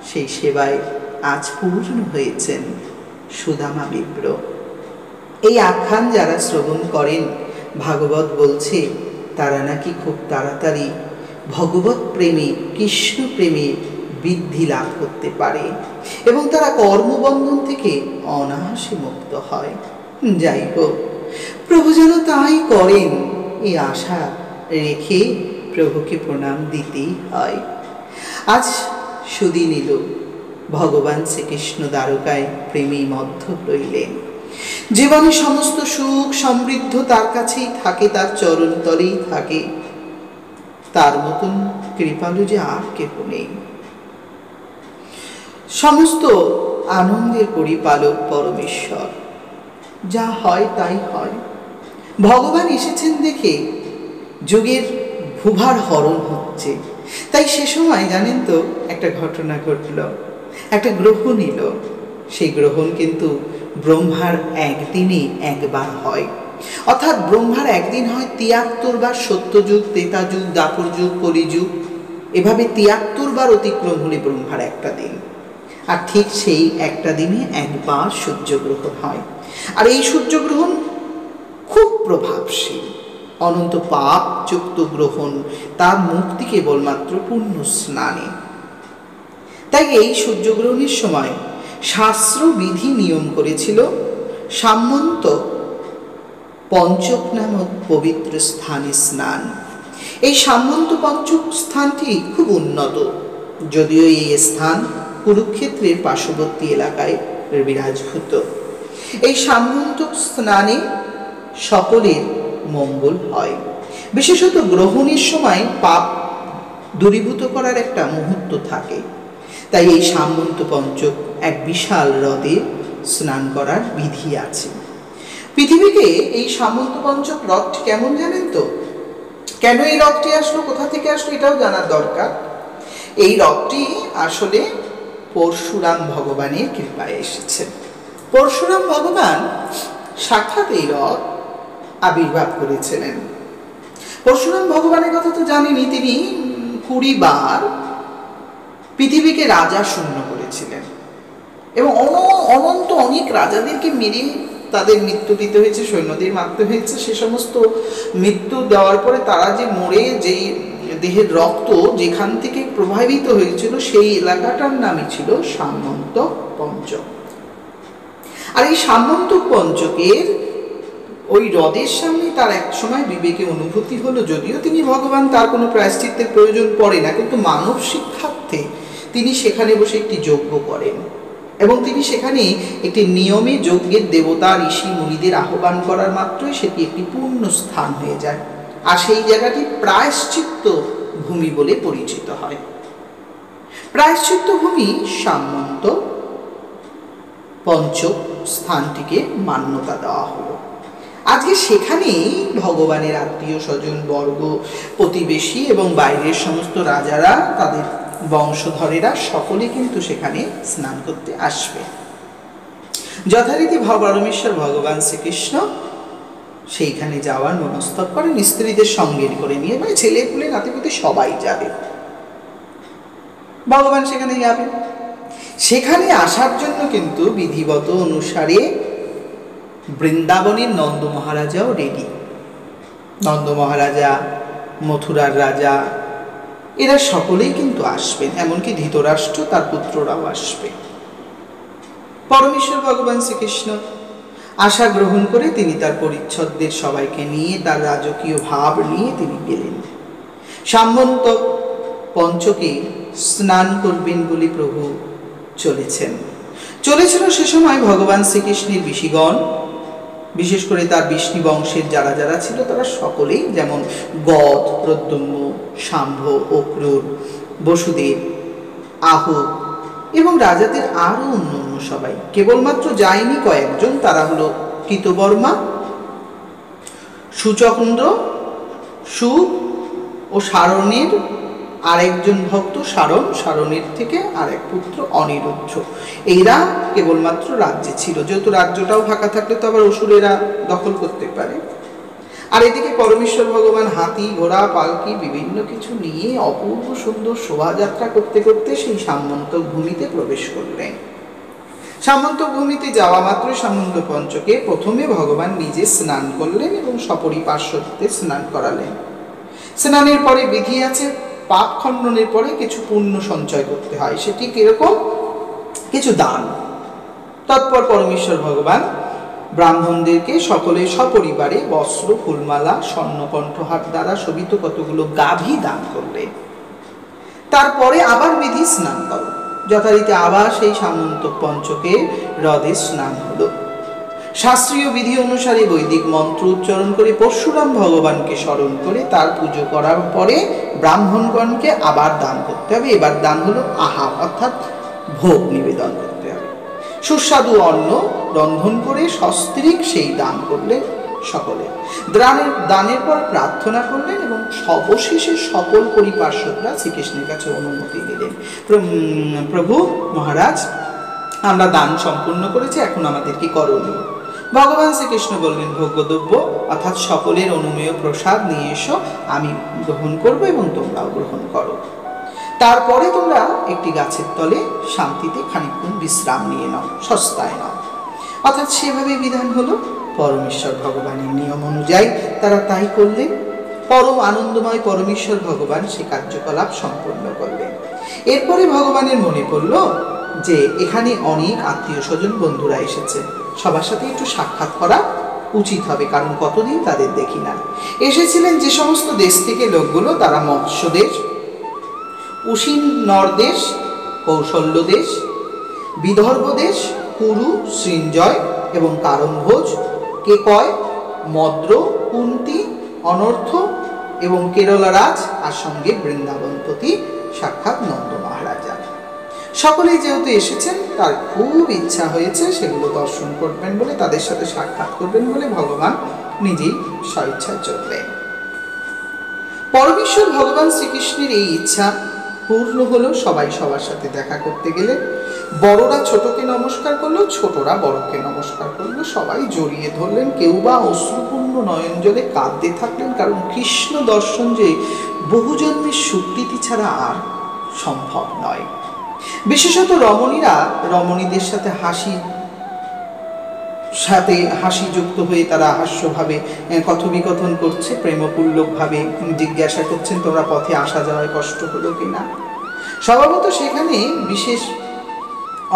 Speaker 1: সেই সেবায় আজ পূর্ণ হয়েছেন সুদামা বিপ্র। এই আখ্যান যারা শ্রবণ করেন, ভাগবত বলছে তারা নাকি খুব তাড়াতাড়ি ভগবত প্রেমে, কৃষ্ণ প্রেমে বৃদ্ধি লাভ করতে পারে এবং তারা কর্মবন্ধন থেকে অনায়াসে মুক্ত হয়। যাই হোক, প্রভু যেন তাই করেন, এই আশা রেখে প্রভুকে প্রণাম দিতেই হয়। আজ সুদিন এলো, ভগবান শ্রীকৃষ্ণ দ্বারকায় প্রেমী মধ্য রইলেন। জীবনে সমস্ত সুখ সমৃদ্ধ তার কাছেই থাকে, তার চরণ তলেই থাকে। তার মতন কৃপালু যে আর কেহ নেই। সমস্ত আনন্দের পরিপালক পরমেশ্বর, যা হয় তাই হয়। ভগবান এসেছেন দেখে যুগের ভূভার হরণ হচ্ছে। তাই সে সময় জানেন তো একটা ঘটনা ঘটল, একটা গ্রহণ এলো। সেই গ্রহণ কিন্তু ব্রহ্মার একদিনে একবার হয়, অর্থাৎ ব্রহ্মার একদিন হয় ৭৩ বার সত্যযুগ, ত্রেতাযুগ, দ্বাপর যুগ, কলিযুগ, এভাবে ৭৩ বার অতিক্রম হলে ব্রহ্মার একটা দিন। আর ঠিক সেই একটা দিনে একবার সূর্যগ্রহণ হয়। আর এই সূর্যগ্রহণ খুব প্রভাবশীল, অনন্ত পাপ যুক্ত গ্রহণ, তার মুক্তি কেবলমাত্র পুণ্য স্নানে। তাই এই সূর্যগ্রহণের সময় শাস্ত্র বিধি নিয়ম করেছিল সামন্ত পঞ্চক নামক পবিত্র স্থানে স্নান। এই সামন্ত পঞ্চক স্থানটি খুব উন্নত, যদিও এই স্থান কুরুক্ষেত্রের পার্শ্ববর্তী এলাকায় বিরাজভূত। এই সামন্ত স্নানে সকলের মঙ্গল হয়। বিশেষত গ্রহণের সময় পাপ দূরীভূত করার একটা মুহূর্ত থাকে। তাই এই সামন্ত পঞ্চক এক বিশাল হ্রদে স্নান করার বিধি আছে। পৃথিবীকে এই সামন্ত পঞ্চক হ্রদটি কেমন জানেন তো? কেন এই হ্রদটি আসলো, কোথা থেকে আসলো, এটাও জানার দরকার। এই হ্রদটি আসলে পরশুরাম ভগবানের কৃপায় এসেছেন। পরশুরাম ভগবান সাক্ষাৎ এই হ্রদ আবির্ভাব করেছিলেন। পরশুরাম ভগবানের কথা তো জানেনি, তিনি ২০ বার পৃথিবীকে রাজা শূন্য করেছিলেন এবং অনন্ত অনেক রাজাদেরকে মেরে তাদের মৃত্যু দিতে হয়েছে, সৈন্যদের মারতে হয়েছে। সে সমস্ত মৃত্যু দেওয়ার পরে তারা যে মরে যেই দেহের রক্ত যেখান থেকে প্রভাবিত হয়েছিল সেই এলাকাটার নামই ছিল সামন্ত পঞ্চক। আর এই সামন্ত পঞ্চকের ওই হ্রদের সামনে তার এক সময় বিবেকে অনুভূতি হলো, যদিও তিনি ভগবান, তার কোনো প্রায়শ্চিত্তের প্রয়োজন পড়ে না, কিন্তু মানব শিক্ষার্থে তিনি সেখানে বসে একটি যজ্ঞ করেন এবং তিনি সেখানে একটি নিয়মে যজ্ঞের দেবতা ঋষি মুনিদের আহ্বান করার মাত্রই সেটি একটি পূর্ণ স্থান হয়ে যায়। আর সেই জায়গাটি প্রায়শ্চিত্ত ভূমি বলে পরিচিত হয়। প্রায়শ্চিত্ত ভূমি সামন্ত পঞ্চক স্থানটিকে মান্যতা দেওয়া হলো। আজকে সেখানেই ভগবানের আত্মীয় স্বজন বর্গ, প্রতিবেশী এবং বাইরের সমস্ত রাজারা, তাদের বংশধরেরা সকলে কিন্তু সেখানে স্নান করতে আসবে। যথারীতি পরমেশ্বর ভগবান শ্রীকৃষ্ণ সেইখানে যাওয়ার মনস্তব করেন, স্ত্রীদের সঙ্গে করে নিয়ে, মানে ছেলে পুলে নাতিপুতি সবাই যাবে, ভগবান সেখানে যাবে। সেখানে আসার জন্য কিন্তু বিধিবত অনুসারে বৃন্দাবনের নন্দ মহারাজাও রেডি। নন্দ মহারাজা, মথুরার রাজা, এরা সকলেই কিন্তু আসবেন, এমনকি ধৃতরাষ্ট্র তার পুত্ররাও আসবে। পরমেশ্বর ভগবান শ্রীকৃষ্ণ আশা গ্রহণ করে তিনি তার পরিচ্ছদদের সবাইকে নিয়ে তার রাজকীয় ভাব নিয়ে তিনি গেলেন। সামন্ত পঞ্চকে স্নান করবেন বলে প্রভু চলেছিল সে সময় ভগবান শ্রীকৃষ্ণের ঋষিগণ, বিশেষ করে তার বিষ্ণু বংশের যারা যারা ছিল তারা সকলেই, যেমন গদ, প্রদ্যুম্ন, শাম্ভ, অক্রূর, বসুদেব, আহ এবং রাজাদের আরও অন্য সবাই। কেবলমাত্র যায়নি কয়েকজন, তারা হলো কৃতবর্মা, সুচন্দ্র, সুদ ও সারণের আরেকজন ভক্ত সারণের থেকে আরেক পুত্র অনিরুদ্ধ। এরা কেবলমাত্র রাজ্যে ছিল, যেহেতু রাজ্যটাও ফাঁকা থাকলে তো আবার অসুরেরা দখল করতে পারে। আর এদিকে পরমেশ্বর ভগবান হাতি, ঘোড়া, পালকি বিভিন্ন কিছু নিয়ে অপূর্ব সুন্দর শোভাযাত্রা করতে করতে সেই সামন্ত ভূমিতে প্রবেশ করলেন। সামন্ত ভূমিতে যাওয়া মাত্র সামন্ত পঞ্চকে প্রথমে ভগবান নিজে স্নান করলেন এবং সপরিপার্শ্বদের স্নান করালেন। স্নানের পরে বিধি আছে, পাপ খণ্ডনের পরে কিছু পুণ্য সঞ্চয় করতে হয়, সেটি কিরকম? কিছু দান। তৎপর পরমেশ্বর ভগবান ব্রাহ্মণদেরকে সকলে সপরিবারে বস্ত্র, ফুলমালা, স্বর্ণকণ্ঠহার দ্বারা শোভিত কতগুলো গাভী দান করলেন। তারপরে আবার বিধি স্নান করো, যথারীতি আবার সেই সামন্ত পঞ্চকে হ্রদে স্নান হলো। শাস্ত্রীয় বিধি অনুসারে বৈদিক মন্ত্র উচ্চারণ করে পরশুরাম ভগবানকে স্মরণ করে তার পুজো করার পরে ব্রাহ্মণগণকে আবার দান করতে হবে। এবার দান হলো আহার, অর্থাৎ ভোগ নিবেদন করতে হবে। সুস্বাদু অন্ন রন্ধন করে সস্ত্রীক সেই দান করলেন সকলে। দানের পর প্রার্থনা করলেন এবং অবশেষে সকল পরিপার্শ্বদরা শ্রীকৃষ্ণের কাছে অনুমতি দিলেন, প্রভু মহারাজ, আমরা দান সম্পূর্ণ করেছি, এখন আমাদের কি করণীয়? ভগবান শ্রীকৃষ্ণ বললেন, ভোগ্যদ্রব্য অর্থাৎ সকলের অনুমেয় প্রসাদ নিয়ে এসো, আমি গ্রহণ করব এবং তোমরাও গ্রহণ করো। তারপরে তোমরা একটি গাছের তলে শান্তিতে খানিকক্ষণ বিশ্রাম নিয়ে নাও, সস্তায় নাও। অর্থাৎ সেভাবে বিধান হলো। পরমেশ্বর ভগবানের নিয়ম অনুযায়ী তারা তাই করলেন। পরম আনন্দময় পরমেশ্বর ভগবান সে কার্যকলাপ সম্পন্ন করলেন। এরপরে ভগবানের মনে পড়ল যে এখানে অনেক আত্মীয় স্বজন বন্ধুরা এসেছে, সবার সাথে একটু সাক্ষাৎ করা উচিত হবে, কারণ কতদিন তাদের দেখি না। এসেছিলেন যে সমস্ত দেশ থেকে লোকগুলো, তারা মৎস্য দেশ, উশিনর দেশ, কৌশল্য দেশ, বিদর্ভ দেশ, কুরু, সৃঞ্জয় এবং কারণভোজ, কেকয়, মদ্র, কুন্তি, অনর্থ এবং কেরলা রাজ, আর সঙ্গে বৃন্দাবনপতি সাক্ষাৎ নন্দ মহারাজা। সকলেই যেহেতু এসেছেন, তার খুব ইচ্ছা হয়েছে সেগুলো দর্শন করবেন বলে, তাদের সাথে সাক্ষাৎ করবেন বলে ভগবান নিজেই স্বইচ্ছায় চললেন। পরমেশ্বর ভগবান শ্রীকৃষ্ণের এই ইচ্ছা পূর্ণ হলো। সবাই সবার সাথে দেখা করতে গেলেন। বড়রা ছোটকে নমস্কার করলো, ছোটরা বড়কে নমস্কার করলো, সবাই জড়িয়ে ধরলেন, কেউ বা অশ্রুপূর্ণ নয়ন জলে কাঁদতে থাকলেন, কারণ কৃষ্ণ দর্শন যে বহুজন্মের স্বীকৃতি ছাড়া আর সম্ভব নয়। বিশেষত রমণীরা রমণীদের সাথে হাসি যুক্ত হয়ে তারা হাস্যভাবে কথোপকথন করছে, প্রেমপূর্বকভাবে জিজ্ঞাসা করছেন, তোমরা পথে আসা যাওয়ায় কষ্ট হলো কিনা। স্বভাবত সেখানে বিশেষ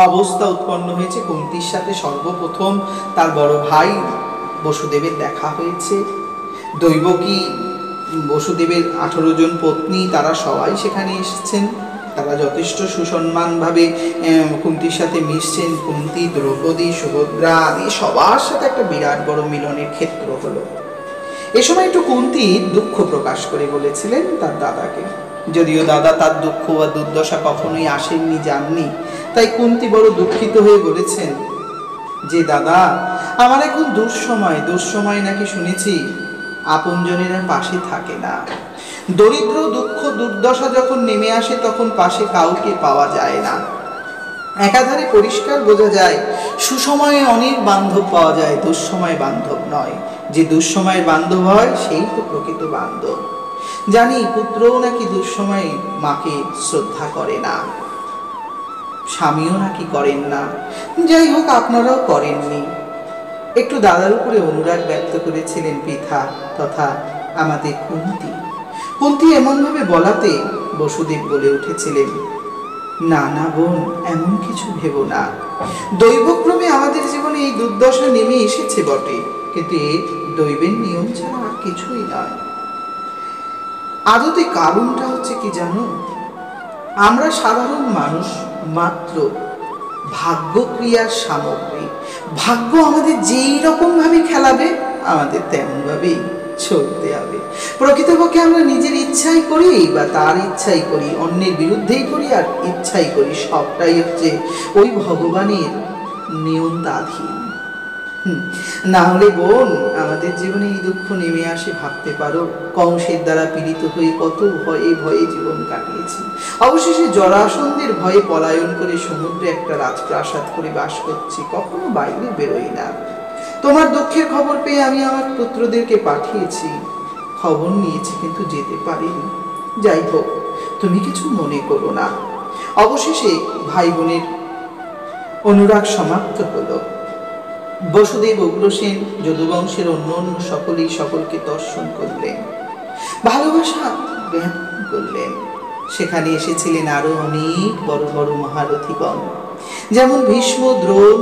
Speaker 1: অবস্থা উৎপন্ন হয়েছে। কুন্তির সাথে সর্বপ্রথম তার বড় ভাই বসুদেবের দেখা হয়েছে। দৈবকী বসুদেবের 18 জন পত্নী, তারা সবাই সেখানে এসেছেন। তারা যথেষ্ট সুসম্মানভাবে কুন্তির সাথে মিশছেন। কুন্তি, দ্রৌপদী, সুভদ্রা আদি সবার সাথে একটা বিরাট বড় মিলনের ক্ষেত্র হলো। এ সময় একটু কুন্তি দুঃখ প্রকাশ করে বলেছিলেন তার দাদাকে, যদিও দাদা তার দুঃখ বা দুর্দশা কখনোই আসেননি, জাননি, তাই কুন্তি বড় দুঃখিত হয়ে বলেছেন যে দাদা, আমার এখন দুঃসময় নাকি শুনেছি আপনজনেরা পাশে থাকে না। দরিদ্র, দুঃখ, দুর্দশা যখন নেমে আসে তখন পাশে কাউকে পাওয়া যায় না। একাধারে পরিষ্কার বোঝা যায় সুসময়ে অনেক বান্ধব পাওয়া যায়, দুঃসময় বান্ধব নয়। যে দুঃসময়ের বান্ধব হয় সেই তো প্রকৃত বান্ধব। জানি পুত্রও নাকি দুঃসময়ে মাকে শ্রদ্ধা করে না, স্বামীও নাকি করেন না, যাই হোক আপনারাও করেননি। একটু দাদার উপরে অনুরাগ ব্যক্ত করেছিলেন পৃথা তথা আমাদের কুন্তি। কুন্তি এমনভাবে বলাতে বসুদেব বলে উঠেছিলেন, না না বোন, এমন কিছু ভেবো না। দৈবক্রমে আমাদের জীবনে এই দুর্দশা নেমে এসেছে বটে, কিন্তু এ দৈবের নিয়ম ছাড়া আর কিছুই নয়। আদতে কারণটা হচ্ছে কি জানো? আমরা সাধারণ মানুষ মাত্র, ভাগ্য ক্রিয়ার সামগ্রী। ভাগ্য আমাদের যেই রকম ভাবে খেলাবে আমাদের তেমন ভাবেই চলতে হবে। প্রকৃতপক্ষে আমরা নিজের ইচ্ছাই করি বা তার ইচ্ছাই করি, অন্যের বিরুদ্ধেই করি আর ইচ্ছাই করি, সবটাই হচ্ছে ওই ভগবানের নিয়ন্ত্রণাধীন। না হলে বোন, আমাদের জীবনে এই দুঃখ নেমে আসে ভাবতে পারো। কংসের দ্বারা পীড়িত হয়ে কত ভয়ে ভয়ে জীবন কাটিয়েছি। অবশেষে জরাসন্ধের ভয়ে পলায়ন করে সমুদ্রে একটা রাজপ্রাসাদ করে বাস করছি, কখনো বাইরে বেরোই না। তোমার দুঃখের খবর পেয়ে আমি আমার পুত্রদেরকে পাঠিয়েছি, খবর নিয়েছি, কিন্তু যেতে পারিনি। যাই হোক, তুমি কিছু মনে করো না। অবশেষে ভাই বোনের অনুরাগ সমাপ্ত হলো। বসুদেব, উগ্রসেন, যদুবংশের অন্য অন্য সকলেই সকলকে দর্শন করলেন, ভালোবাসা জ্ঞাপন করলেন। সেখানে এসেছিলেন আরো অনেক বড় বড় মহারথীগণ, যেমন ভীষ্ম, দ্রোণ,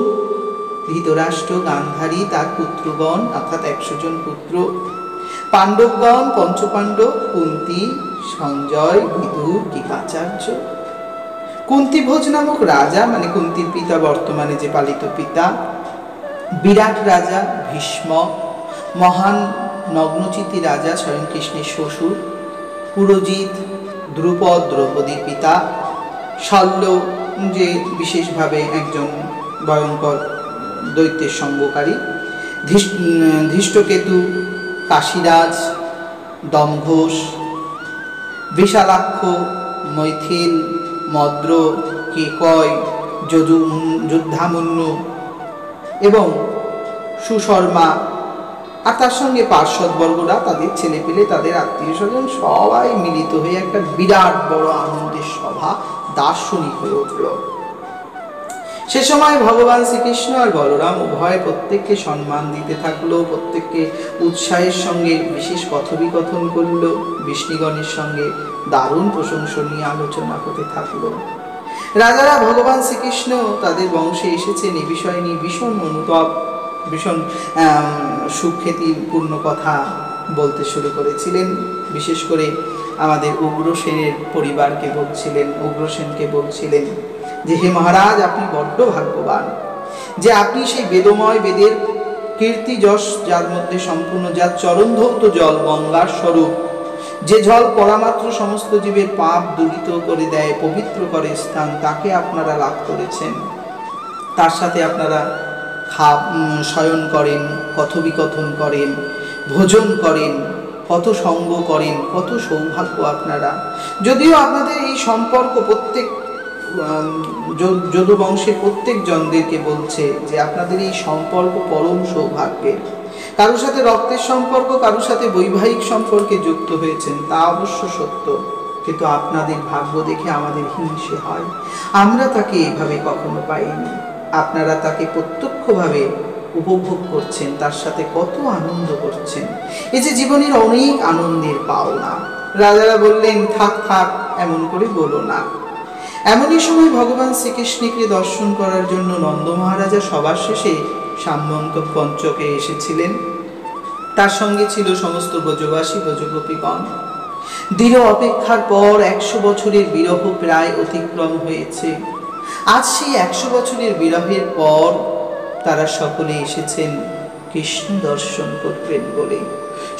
Speaker 1: ধৃতরাষ্ট্র, গান্ধারী, তার পুত্রগণ অর্থাৎ 100 জন পুত্র, পাণ্ডবগণ, পঞ্চপাণ্ডব, কুন্তী, সঞ্জয়, বিদুর, কৃপাচার্য, কুন্তিভোজ নামক রাজা, মানে কুন্তির পিতা, বর্তমানে যে পালিত পিতা, বিরাট রাজা ভীষ্ম, মহান নগ্নচিত্তি রাজা স্বয়ং কৃষ্ণের শ্বশুর, পুরোজিত, দ্রুপদ, দ্রৌপদীর পিতা, শল্য, যে বিশেষভাবে একজন ভয়ঙ্কর দৈত্যের সঙ্গকারী, ধৃষ্টকেতু, কাশীরাজ, দমঘোষ, বিশালাক্ষ, মৈথিল, মদ্র, কেকয়, যোদ্ধামন্যু এবং সুশর্মা, আর তার সঙ্গে পার্শ্বদবর্গরা, তাদের ছেলেপিলে, তাদের আত্মীয় স্বজন সবাই মিলিত হয়ে একটা বিরাট বড় আনন্দের সভা দার্শনিক হয়ে উঠল। সে সময় ভগবান শ্রীকৃষ্ণ আর বলরাম উভয় প্রত্যেককে সম্মান দিতে থাকলো, প্রত্যেককে উৎসাহের সঙ্গে বিশেষ কথোপকথন করল, বিষ্ণুগণের সঙ্গে দারুণ প্রশংসনীয় আলোচনা হতে থাকলো। রাজারা ভগবান শ্রীকৃষ্ণ তাদের বংশে এসেছেন এ বিষয় নিয়ে ভীষণ অনুতাপ, ভীষণ সুখ্যাতিপূর্ণ কথা বলতে শুরু করেছিলেন। বিশেষ করে আমাদের উগ্রসেনের পরিবারকে বলছিলেন, উগ্রসেনকে বলছিলেন যে, হে মহারাজ, আপনি বড্ড ভাগ্যবান যে আপনি সেই বেদময়, বেদের কীর্তি যশ যার মধ্যে সম্পূর্ণ, যার চরণধৌত জল গঙ্গার স্বরূপ, যে জল পরামাত্র সমস্ত জীবের পাপ দূরিত করে দেয়, পবিত্র করে স্থান, তাকে আপনারা লাভ করেছেন। তার সাথে আপনারা শয়ন করেন, কথোপকথন করেন, ভোজন করেন, কত সঙ্গ করেন, কত সৌভাগ্য আপনারা। যদিও আপনাদের এই সম্পর্ক প্রত্যেক যদুবংশের প্রত্যেক জনদেরকে বলছে যে আপনাদের এই সম্পর্ক পরম সৌভাগ্যের। কারোর সাথে রক্তের সম্পর্ক, কারোর সাথে বৈবাহিক সম্পর্কে যুক্ত হয়েছেন, তা অবশ্য সত্য, কিন্তু আপনাদের ভাগ্য দেখে আমাদের হিংসে হয়। আমরা তাকে এভাবে কখনো পাইনি, আপনারা তাকে প্রত্যক্ষভাবে উপভোগ করছেন, তার সাথে কত আনন্দ করছেন, এই যে জীবনের অনেক আনন্দের পাওনা। রাজারা বললেন, থাক থাক, এমন করে বলো না। এমনই সময় ভগবান শ্রীকৃষ্ণকে দর্শন করার জন্য নন্দ মহারাজা সবার শেষে সামন্ত পঞ্চকে এসেছিলেন। তার সঙ্গে ছিল সমস্ত ব্রজবাসী, ব্রজগোপীগণ। দৃঢ় অপেক্ষার পর 100 বছরের বিরহ প্রায় অতিক্রম হয়েছে। আজ সেই 100 বছরের বিরহের পর তারা সকলে এসেছেন কৃষ্ণ দর্শন করবেন বলে।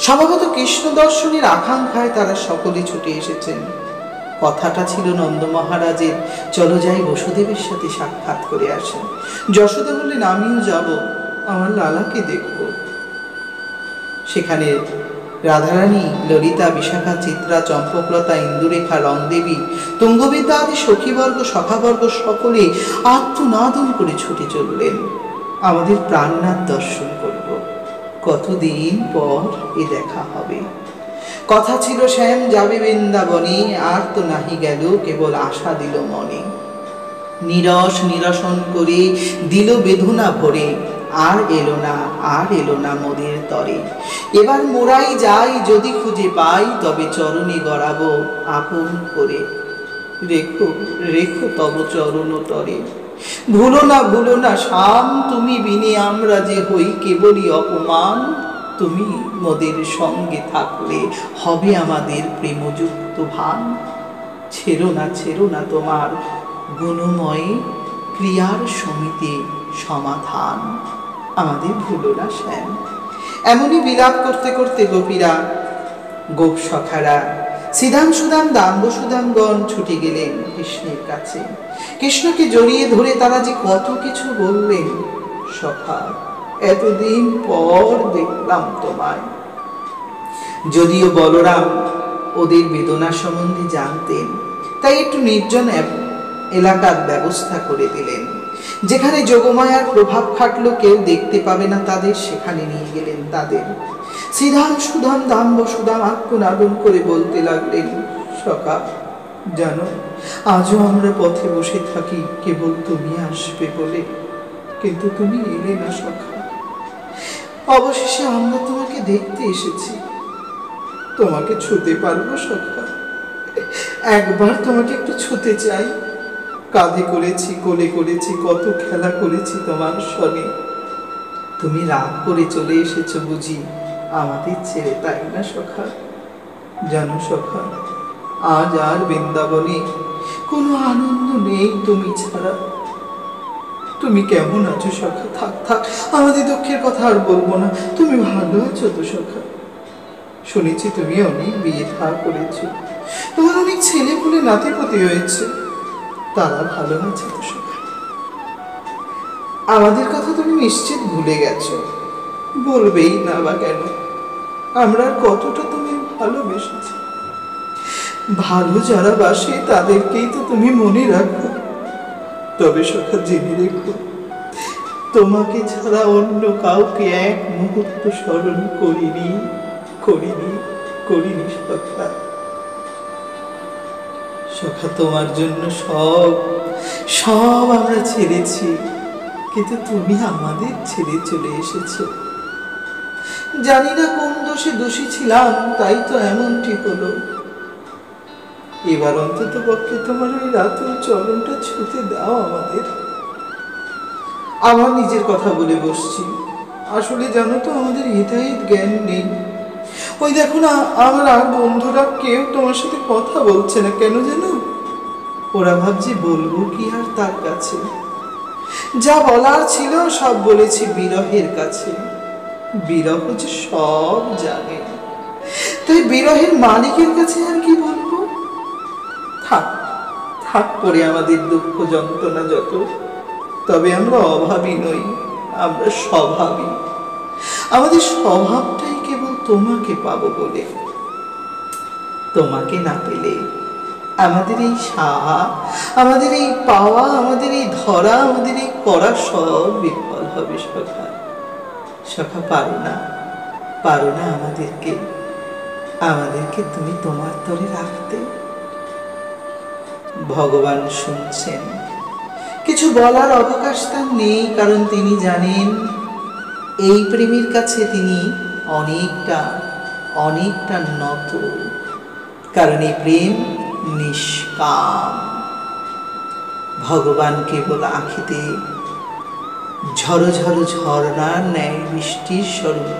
Speaker 1: স্বভাবত কৃষ্ণ দর্শনের আকাঙ্ক্ষায় তারা সকলে ছুটে এসেছেন। কথাটা ছিল নন্দ মহারাজের, চলো যাই বসুদেবের সাথে সাক্ষাৎ করে আসেন। যশোদা বললেন, আমিও যাব, আমার লালাকে দেখব। সেখানে রাধারানী, ললিতা, বিশাখা, চিত্রা, চম্পকলতা, ইন্দুরেখা, রংদেবী, তুঙ্গবিদ্যা আদি সখীবর্গ, সখাবর্গ সকলে আত্মনাদন করে ছুটে চললেন, আমাদের প্রাণনাথ দর্শন করব, কতদিন পর এ দেখা হবে। কথা ছিল শ্যাম যাবে বৃন্দাবনে, আর তো নাহি গেল, কেবল আশা দিল মনে। নিরস নিরসন করে দিল বেদনা ভরে, আর এলো না, আর এলো না মোদের তরে। এবার মোরাই যাই, যদি খুঁজে পাই তবে চরণে গড়াবো আপন করে। রেখো রেখো তব চরণ তরে। ভুলো না শাম, তুমি বিনে আমরা যে হই কেবলই অপমান। তুমি মোদের সঙ্গে থাকলে হবে আমাদের প্রেমযুক্ত ভান। ছেড়ো না তোমার গুণময় ক্রিয়ার সমিতি সমাধান। আমাদের ভুলো না শ্যাম। এমনই বিলাপ করতে করতে গোপীরা, গোপ সখারা, সিধাম সুদাম দাম্ব সুদামগণ ছুটে গেলেন কৃষ্ণের কাছে। কৃষ্ণকে জড়িয়ে ধরে তারা যে কত কিছু বললেন। সখা, এতদিন পর দেখলাম তোমায়। যদিও বলরাম ওদের বেদনা সম্বন্ধে জানতেন, তাই একটু নির্জন এলাকার ব্যবস্থা করে দিলেন। যেখানে যোগমায়ার প্রভাব খাটলো, কেউ দেখতে পাবে না তাদের, সেখানে নিয়ে গেলেন তাদের। সিধাম সুধাম দাম্ব সুদাম আত্মনাদন করে বলতে লাগলেন, সখা জানো, আজও আমরা পথে বসে থাকি কেবল তুমি আসবে বলে, কিন্তু তুমি এলে না সখা। অবশেষে আমরা তোমাকে দেখতে এসেছি। তোমাকে ছুতে পারবো সখা? একবার তোমাকে একটু ছুতে চাই। কাঁধে করেছি, কোলে করেছি, কত খেলা করেছি তোমার সঙ্গে। তুমি রাগ করে চলে এসেছো বুঝি আমাদের ছেড়ে, তাই না সখা? জানো সখা, আজ আর বৃন্দাবনে কোনো আনন্দ নেই তুমি ছাড়া। তুমি কেমন আছো সখা? থাক থাক, আমাদের দুঃখের কথা আর বলবো না। তুমি ভালো আছো তো সখা? শুনেছি তুমি অনেক বিয়ে থা করেছো, তোমার অনেক ছেলে পুলে নাতিপতি হয়েছে, তারা ভালো আছে তো সখা? আমাদের কথা তুমি নিশ্চিত ভুলে গেছো। বলবেই না বা কেন? আমরা কতটা তুমি ভালোবেসেছি। ভালো যারা বাসে তাদেরকেই তো তুমি মনে রাখো। তবে সখা জেনে রেখো, তোমাকে ছাড়া অন্য কাউকে এক মুহূর্ত স্মরণ করিনি সখা। সখা, তোমার জন্য সব আমরা ছেড়েছি, কিন্তু তুমি আমাদের ছেড়ে চলে এসেছো। জানি না কোন দোষে দোষী ছিলাম, তাই তো এমনটি হলো। এবার অন্তত পক্ষে তোমার ওই রাতুল চরণটা ছুঁতে দাও আমাদের। আমার নিজের কথা বলে বসছি, আসলে জানো তো আমাদের হিতাহিত জ্ঞান নেই। ওই দেখো না, আমার আর বন্ধুরা কেউ তোমার সাথে কথা বলছে না কেন জানো? ওরা ভাবছে বলবো কি আর তার কাছে। যা বলার ছিল সব বলেছি বিরহের কাছে। বিরহ যে সব জানে, তাই বিরহের মালিকের কাছে আর কি বলবো? থাক থাক করে আমাদের দুঃখ যন্ত্রণা যত, তবে আমরা অভাবী নই, আমরা স্বভাবী। আমাদের স্বভাবটাই কেবল তোমাকে পাবো বলে। তোমাকে না পেলে আমাদের এই সাহা, আমাদের এই পাওয়া, আমাদের এই ধরা, আমাদের এই করা সব বিফল হবে সখা। সখা, পারো না আমাদেরকে তুমি তোমার তরে রাখতে। ভগবান শুনছেন, কিছু বলার অবকাশ তার নেই, কারণ তিনি জানেন এই প্রেমের কাছে তিনি অনেকটা নত, কারণ এই প্রেম নিষ্কাম। ভগবান কেবল আঁখিতে ঝরো ঝরো ঝর্ণার ন্যায় বৃষ্টির স্বরূপ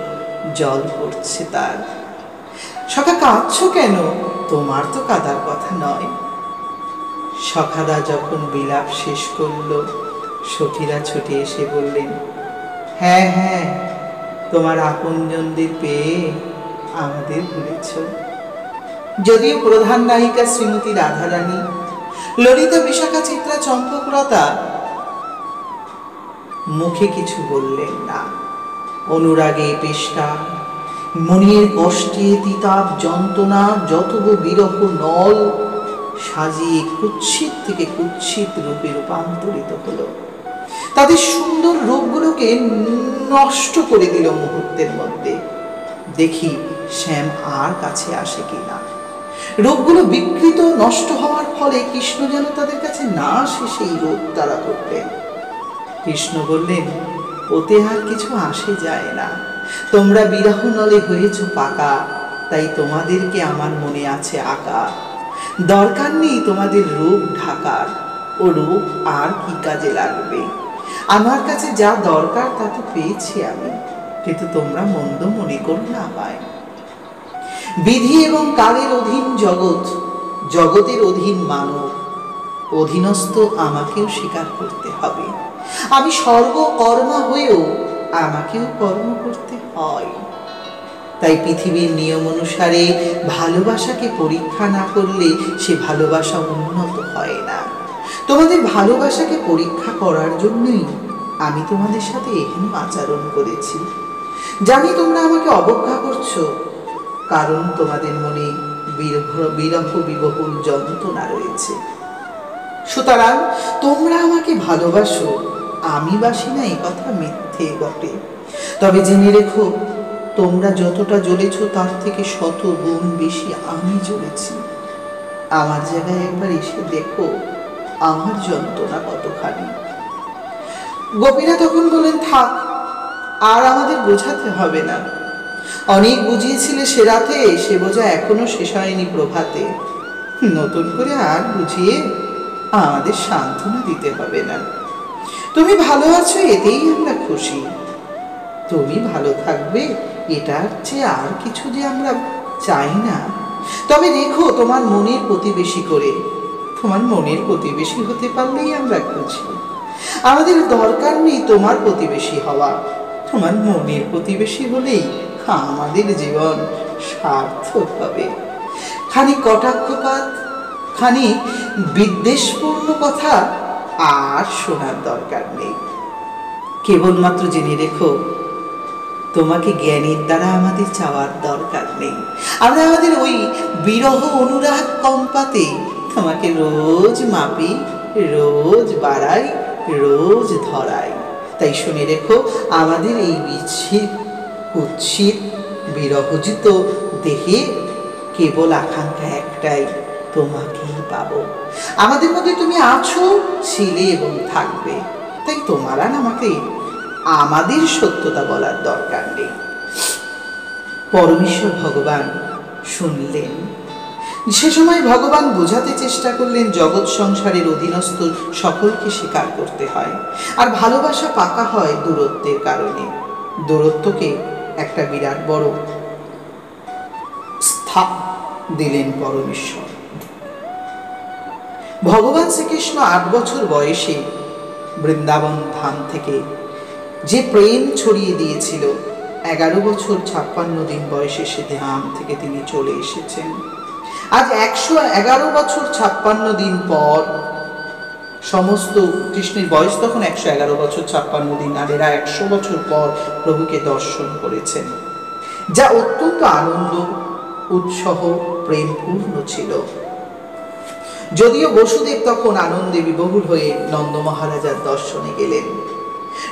Speaker 1: জল পড়ছে তার। সখা, কাঁদছো কেন? তোমার তো কাঁদার কথা নয়। সখারা যখন বিলাপ শেষ করল, সখীরা ছুটে এসে বললেন, হ্যাঁ, তোমার আপনজনদের পেয়ে আমাদের ভুলেছ। যদিও প্রধান নায়িকা শ্রীমতী রাধারানী, ললিতা, বিশাখা, চিত্রা, চম্পকলতা মুখে কিছু বললেন না। অনুরাগে পেষ্টা, মনের কষ্টে তিতাব যন্ত্রণা, যতব বিরহ নল সাজিয়ে কুৎসিত থেকে কুৎসিত রূপে রূপান্তরিত হলো। তাদের সুন্দর রূপগুলোকে নষ্ট করে দিল মুহূর্তের মধ্যে। দেখি শ্যাম আর কাছে আসে কিনা। রূপগুলো বিকৃত নষ্ট হওয়ার ফলে কৃষ্ণ যেন তাদের কাছে না আসে, সেই রূপ তারা করলেন। কৃষ্ণ বললেন, ওতে আর কিছু আসে যায় না। তোমরা বিরহ নলে হয়েছ পাকা, তাই তোমাদেরকে আমার মনে আছে আঁকা। দরকার নেই তোমাদের রূপ ঢাকার, ও রূপ আর কি কাজে লাগবে। আমার কাছে যা দরকার তা তো পেয়েছি আমি, কিন্তু তোমরা মন্দ মনে করো না আমায়। বিধি এবং কালের অধীন জগৎ, জগতের অধীন মানব, অধীনস্থ আমাকেও স্বীকার করতে হবে। আমি সর্বকর্মা হয়েও আমাকেও কর্ম করতে হয়। তাই পৃথিবীর নিয়ম অনুসারে ভালোবাসাকে পরীক্ষা না করলে সে ভালোবাসা উন্নত হয় না। তোমাদের ভালোবাসাকে পরীক্ষা করার জন্যই আমি তোমাদের সাথে এহেন আচরণ করেছি। জানি তোমরা আমাকে অবজ্ঞা করছো, কারণ তোমাদের মনে বিরহ বিবহুল যন্ত্রণা রয়েছে। সুতরাং তোমরা আমাকে ভালোবাসো, আমি বাসি না, এ কথা মিথ্যে বটে। তবে জেনে রেখো, তোমরা যতটা জ্বলেছ তার থেকে 100 গুণ বেশি আমি জ্বলেছি। আমার জায়গায় একবার এসে দেখো আমার যন্ত্রণা কতখানি। গোপীরা তখন বলেন, থাক, আর আমাদের বোঝাতে হবে না। অনেক বুঝিয়েছিলে সে রাতে, সে বোঝা এখনো শেষ হয়নি প্রভাতে। নতুন করে আর বুঝিয়ে আমাদের সান্ত্বনা দিতে হবে না। তুমি ভালো আছো, এতেই আমরা খুশি। তুমি ভালো থাকবে, এটার চেয়ে আর কিছু যে আমরা চাই না। তবে দেখো, তোমার মনের প্রতিবেশী করে, তোমার মনের প্রতিবেশী হতে পারলেই আমরা খুশি। আমাদের দরকার নেই তোমার প্রতিবেশী হওয়া, তোমার মনের প্রতিবেশী হলেই আমাদের জীবন সার্থক হবে। খানি কটাক্ষপাত, খানি বিদ্বেষপূর্ণ কথা আর শোনার দরকার নেই। কেবলমাত্র জেনে রেখো, তোমাকে জ্ঞানের দ্বারা আমাদের চাওয়ার দরকার নেই। আমরা আমাদের ওই বিরহ অনুরাগ কম্পাতে তোমাকে রোজ মাপি, রোজ বাড়াই, রোজ ধরাই। তাই শুনে রেখো, আমাদের এই বিচ্ছিত কুৎসিত বিরহজিত দেহে কেবল আকাঙ্ক্ষা একটাই, তোমাকেই পাবো। আমাদের মধ্যে তুমি আছো, ছিলে এবং থাকবে। তাই তোমার আর আমাকে আমাদের সত্যতা বলার দরকার নেই। পরমেশ্বর ভগবান শুনলেন। সে সময় ভগবান বোঝাতে চেষ্টা করলেন, জগৎ সংসারের অধীনস্থ সকলকে স্বীকার করতে হয়, আর ভালোবাসা পাকা হয় দূরত্বের কারণে। দূরত্বকে একটা বিরাট বড় স্থাপ দিলেন পরমেশ্বর। ভগবান শ্রীকৃষ্ণ 8 বছর বয়সে বৃন্দাবন ধাম থেকে যে প্রেম ছড়িয়ে দিয়েছিল, 11 বছর 56 দিন বয়সে সে ধাম থেকে তিনি চলে এসেছেন। আজ 111 বছর 56 দিন পর সমস্ত, কৃষ্ণের বয়স তখন 111 বছর 56 দিন, আর এরা 100 বছর পর প্রভুকে দর্শন করেছেন, যা অত্যন্ত আনন্দ উৎসাহ প্রেমপূর্ণ ছিল। যদিও বসুদেব তখন আনন্দে বিবহুল হয়ে নন্দ মহারাজার দর্শনে গেলেন।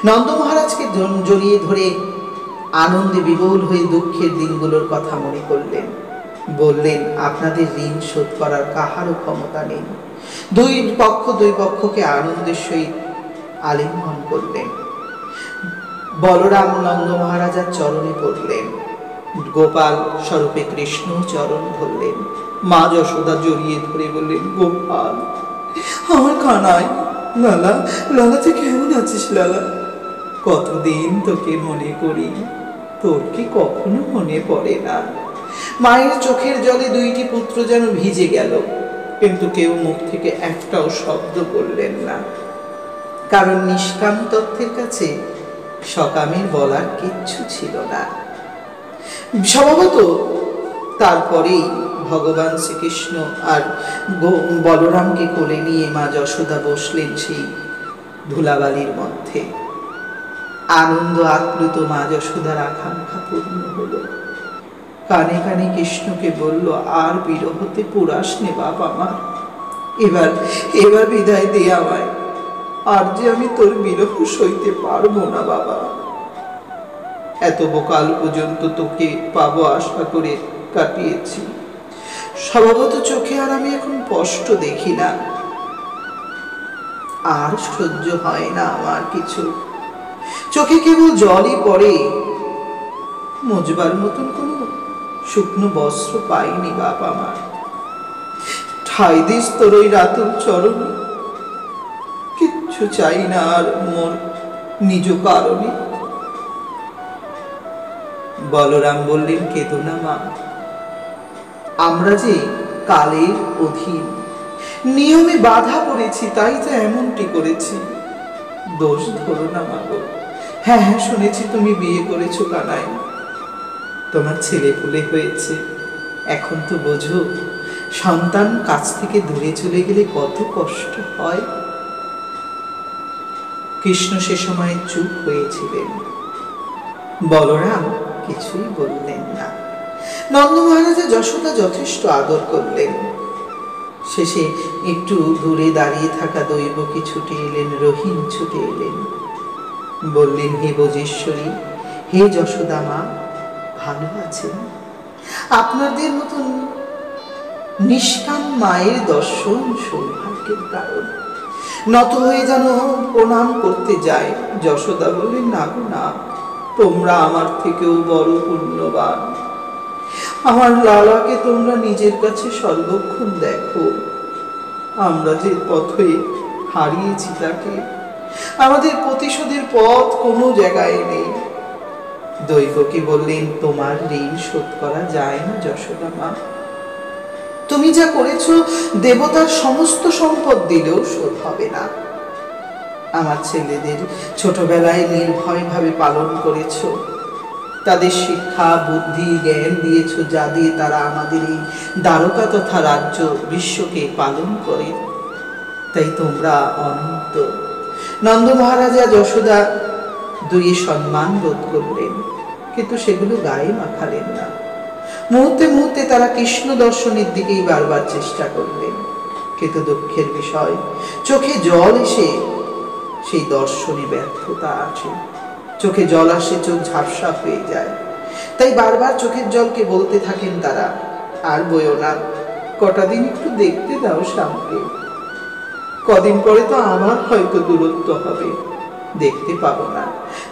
Speaker 1: নন্দ মহারাজকে জড়িয়ে ধরে আনন্দে বিবহুল হয়ে দুঃখের দিনগুলোর কথা মনে করলেন। বললেন, আপনাদের ঋণ শোধ করার কাহারও ক্ষমতা নেই। দুই পক্ষকে আনন্দের সহিত আলিঙ্গন করলেন। বলরাম নন্দ মহারাজার চরণে পড়লেন। গোপাল স্বরূপে কৃষ্ণ চরণ ধরলেন। মা যশোদা জড়িয়ে ধরে বললেন, গোপাল আমার কানাই, লালা, লালা তুই কেমন আছিস লালা? কতদিন তোকে মনে করি, তোর কি কখনো মনে পড়ে না? মায়ের চোখের জলে 2টি পুত্র যেন ভিজে গেল, কিন্তু কেউ মুখ থেকে একটাও শব্দ বললেন না, কারণ নিষ্কাম তত্ত্বের কাছে সকামের বলার কিচ্ছু ছিল না। স্বভাবত তারপরেই ভগবান শ্রীকৃষ্ণ আর বলরামকে কোলে নিয়ে মা যশোদা বসলেন সেই ধুলাবালির মধ্যে। আনন্দ আপ্লুত মা যশোদার আকাঙ্ক্ষা পূর্ণ হলো। কানে কানে কৃষ্ণকে বলল, আর বিরহতে পুরাস নে বাপ আমার, এবার বিদায় দে আমায়, আর যে আমি তোর বিরহ সইতে পারবো না বাবা। এত কাল পর্যন্ত তোকে পাবো আশা করে কাটিয়েছি, স্বভাবত চোখে আর আমি এখন স্পষ্ট দেখি না, আর সহ্য হয় না আমার কিছু। চোখে কেবল জলই পড়ে, মুজবার মতন কোনো শুকনো বস্ত্র পাইনি বাপ আমার। ঠাই দিস তোর ওই রাতুল চরণ, কিচ্ছু চাই না আর মোর নিজ কারণে। বলরাম বললেন, কেঁদো না মা, আমরা যে কালের অধীন, নিয়মে বাধা পড়েছি, তাই তো এমনটি করেছি। দোষ ধরো না মা গো। হ্যাঁ হ্যাঁ, শুনেছি তুমি বিয়ে করেছো কানাই, তোমার ছেলে পুলে হয়েছে। এখন তো বোঝো, সন্তান কাছ থেকে দূরে চলে গেলে কত কষ্ট হয়। কৃষ্ণ সে সময় চুপ হয়েছিলেন। বলরাম কিছুই বললেন না। নন্দ মহারাজা যশোদা যথেষ্ট আদর করলেন। শেষে একটু দূরে দাঁড়িয়ে থাকা দৈবকী ছুটে এলেন, রহিম ছুটে এলেন। বললেন, হে বজেশ্বরী, হে যশোদা মা, ভালো আছেন? আপনাদের মতন নিষ্কাম মায়ের দর্শন সৌভাগ্যের কারণ। নত হয়ে যেন প্রণাম করতে যায়। যশোদা বললেন, না গো না, তোমরা আমার থেকেও বড় পুণ্যবান। আমার লালাকে তোমরা নিজের কাছে সর্বক্ষণ দেখো। আমরা যে পথে হারিয়েছি তাকে, আমাদের প্রতিশোধের পথ কোনো জায়গায় নেই। দৈবকী বললেন, তোমার ঋণ শোধ করা যায় না যশোদা মা। তুমি যা করেছো, দেবতার সমস্ত সম্পদ দিলেও শোধ হবে না। আমার ছেলেদের ছোটবেলায় নির্ভয়ভাবে পালন করেছো, তাদের শিক্ষা বুদ্ধি জ্ঞান দিয়েছো, যা দিয়ে তারা আমাদের এই দ্বারকা তথা রাজ্য বিশ্বকে পালন করে। তাই তোমরা অনন্ত। নন্দ মহারাজা যশোদা দুই সম্মান বোধ করলেন, কিন্তু সেগুলো গায়ে মাখালেন না। মুহূর্তে মুহূর্তে তারা কৃষ্ণ দর্শনের দিকেই বারবার চেষ্টা করলেন, কিন্তু দুঃখের বিষয়, চোখে জল এসে সেই দর্শনে ব্যর্থতা আছে। চোখে জল আসে, চোখ ঝাপসা হয়ে যায়। তাই বারবার চোখের জলকে বলতে থাকেন তারা, আর বইও না, কটা দিন একটু দেখতে দাও স্বামীকে। কদিন পরে তো আবার হয়তো দূরত্ব হবে, দেখতে পাবো না।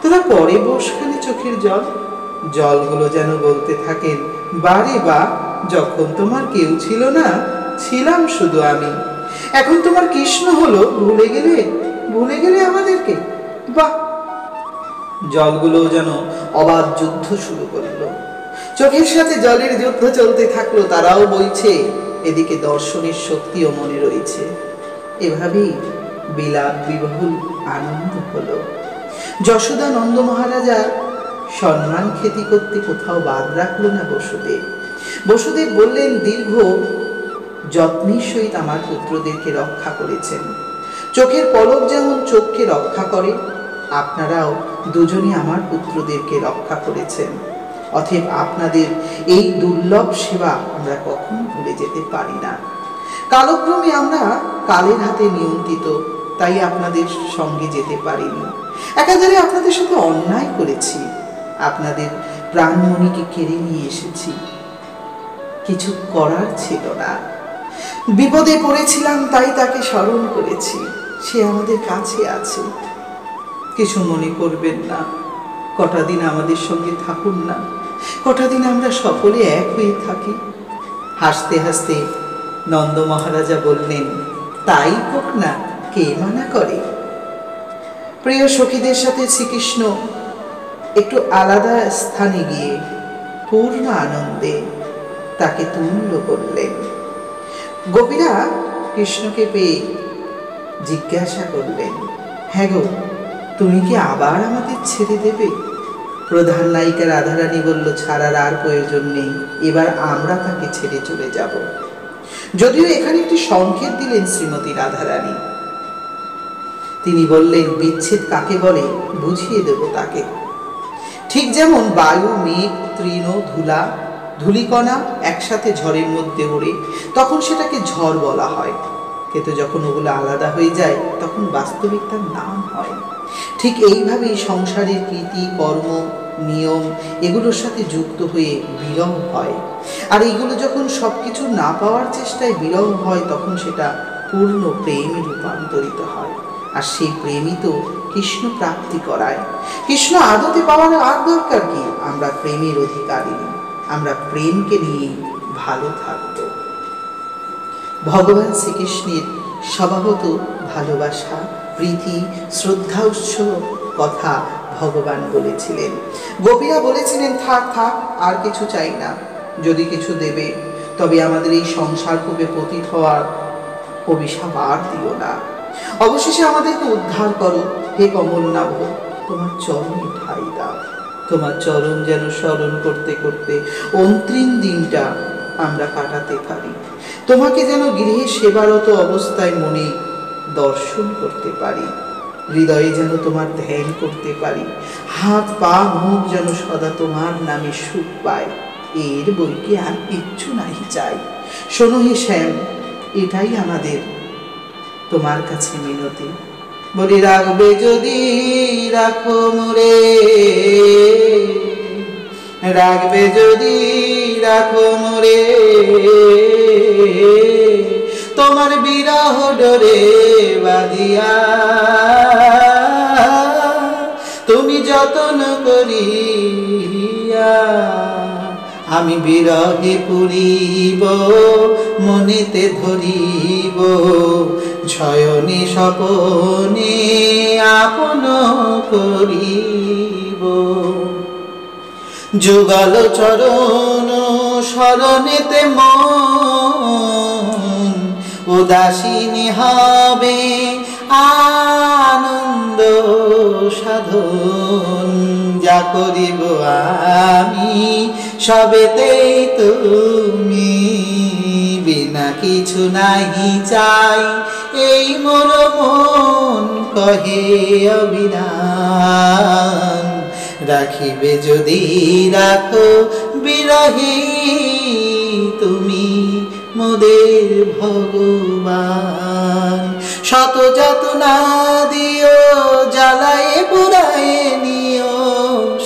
Speaker 1: তোরা পরে বসখানে চোখের জল। জলগুলো যেন বলতে থাকেন, বারে বা, যখন তোমার কেউ ছিল না, ছিলাম শুধু আমি। এখন তোমার কৃষ্ণ হলো, ভুলে গেলে, ভুলে গেলে আমাদেরকে। বাহ! জলগুলো যেন অবাধ যুদ্ধ শুরু করলো। চোখের সাথে জলের যুদ্ধ চলতে থাকলো, তারাও বইছে, এদিকে দর্শনের শক্তিও মনে রয়েছে। এভাবেই বিলাপ বিবহুল আনন্দ হলো। যশোদা নন্দ মহারাজা সম্মান খ্যাতি করতে কোথাও বাদ রাখলো না বসুদেব। বসুদেব বললেন, দীর্ঘ যত্নের সহিত আমার পুত্রদেরকে রক্ষা করেছেন। চোখের পলক যেমন চোখকে রক্ষা করে, আপনারাও দুজনে আমার পুত্রদেরকে রক্ষা করেছেন। অতএব আপনাদের এই দুর্লভ সেবা আমরা কখনো ভুলে যেতে পারি না। কালক্রমে আমরা কালের হাতে নিয়ন্ত্রিত, তাই আপনাদের সঙ্গে যেতে পারিনি। একাধারে আপনাদের সাথে অন্যায় করেছি, আপনাদের প্রাণমণিকে কেড়ে নিয়ে এসেছি। কিছু করার ছিল না, বিপদে পড়েছিলাম, তাই তাকে স্মরণ করেছি। সে আমাদের কাছে আছে, কিছু মনে করবেন না। কটা দিন আমাদের সঙ্গে থাকুন না, কটা দিন আমরা সকলে এক হয়ে থাকি। হাসতে হাসতে নন্দ মহারাজা বললেন, তাই হোক না, কে মানা করে। প্রিয় সখীদের সাথে শ্রীকৃষ্ণ একটু আলাদা স্থানে গিয়ে পূর্ণ আনন্দে তাকে তুল্য করলেন। গোপীরা কৃষ্ণকে পেয়ে জিজ্ঞাসা করলেন, হ্যাঁ গো, তুমি কি আবার আমাদের ছেড়ে দেবে? প্রধান নায়িকা রাধারানী বলল, ছাড়ার আর প্রয়োজন নেই, এবার আমরা তাকে ছেড়ে চলে যাব। যদিও এখানে একটি সংকেত দিলেন শ্রীমতী রাধারানী। তিনি বললেন, বিচ্ছেদ কাকে বলে বুঝিয়ে দেব তাকে। ঠিক যেমন বায়ু, মেঘ, তৃণ, ধুলা, ধূলিকণা একসাথে ঝড়ের মধ্যে ওড়ে, তখন সেটাকে ঝড় বলা হয়। কিন্তু যখন ওগুলো আলাদা হয়ে যায়, তখন বাস্তবিক তার নাম হয়। ঠিক এইভাবেই সংসারের কৃতি, কর্ম, নিয়ম এগুলোর সাথে যুক্ত হয়ে বিরহ হয়। আর এইগুলো যখন সবকিছু না পাওয়ার চেষ্টায় বিরহ হয়, তখন সেটা পূর্ণ প্রেমে রূপান্তরিত হয়। আর সেই প্রেমই তো কৃষ্ণ প্রাপ্তি করায়। কৃষ্ণ আদতে পাওয়ার আর দরকার কি? আমরা প্রেমের অধিকারী, আমরা প্রেমকে নিয়ে ভালো থাকব। ভগবান শ্রীকৃষ্ণের স্বভাবত ভালোবাসা, প্রীতি, শ্রদ্ধা উৎস কথা ভগবান বলেছিলেন। গোপীরা বলেছিলেন, থাক থাক, আর কিছু চাই না, যদি কিছু দেবে তবে আমাদের এই সংসার কূপে পতিত হওয়ার অভিশাপ আর দিও না। অবশেষে আমাদেরকে উদ্ধার করো হে কমলনাভ, তোমার চরণে ঠাঁই দাও। তোমার চরণ যেন স্মরণ করতে করতে অন্তিম দিনটা আমরা কাটাতে পারি। তোমাকে যেন গৃহে সেবারত অবস্থায় মনে দর্শন করতে পারি, হৃদয়ে যেন তোমার ধ্যান করতে পারি, হাত পা মুখ যেন সদা তোমার নামে সুখ পায়। এর বইকে আর কিচ্ছু নাই চাই। শোনো হে শ্যাম, এটাই আমাদের তোমার কাছে মিনতি। বলি রাখবে যদি রাখো মোরে, রাখবে যদি রাখো মোরে, তোমার বিরহ ডোরে বাঁধিয়া তুমি যতন করিয়া। আমি বিরহে পুরিব, মনেতে ধরিব, শয়নে স্বপনে আপন করিব। যুগল চরণ শরণেতে মন উদাসীনী হবে আনন্দ সাধন। যা করিব আমি সবেতেই তুমি, বিনা কিছু নাহি চাই এই মোর মন কহে অবিরাম। রাখিবে যদি রাখো বিরহে তুমি মোদের ভগবান। শত যাতনা দিও জ্বালায়ে পুরায়ে নিও,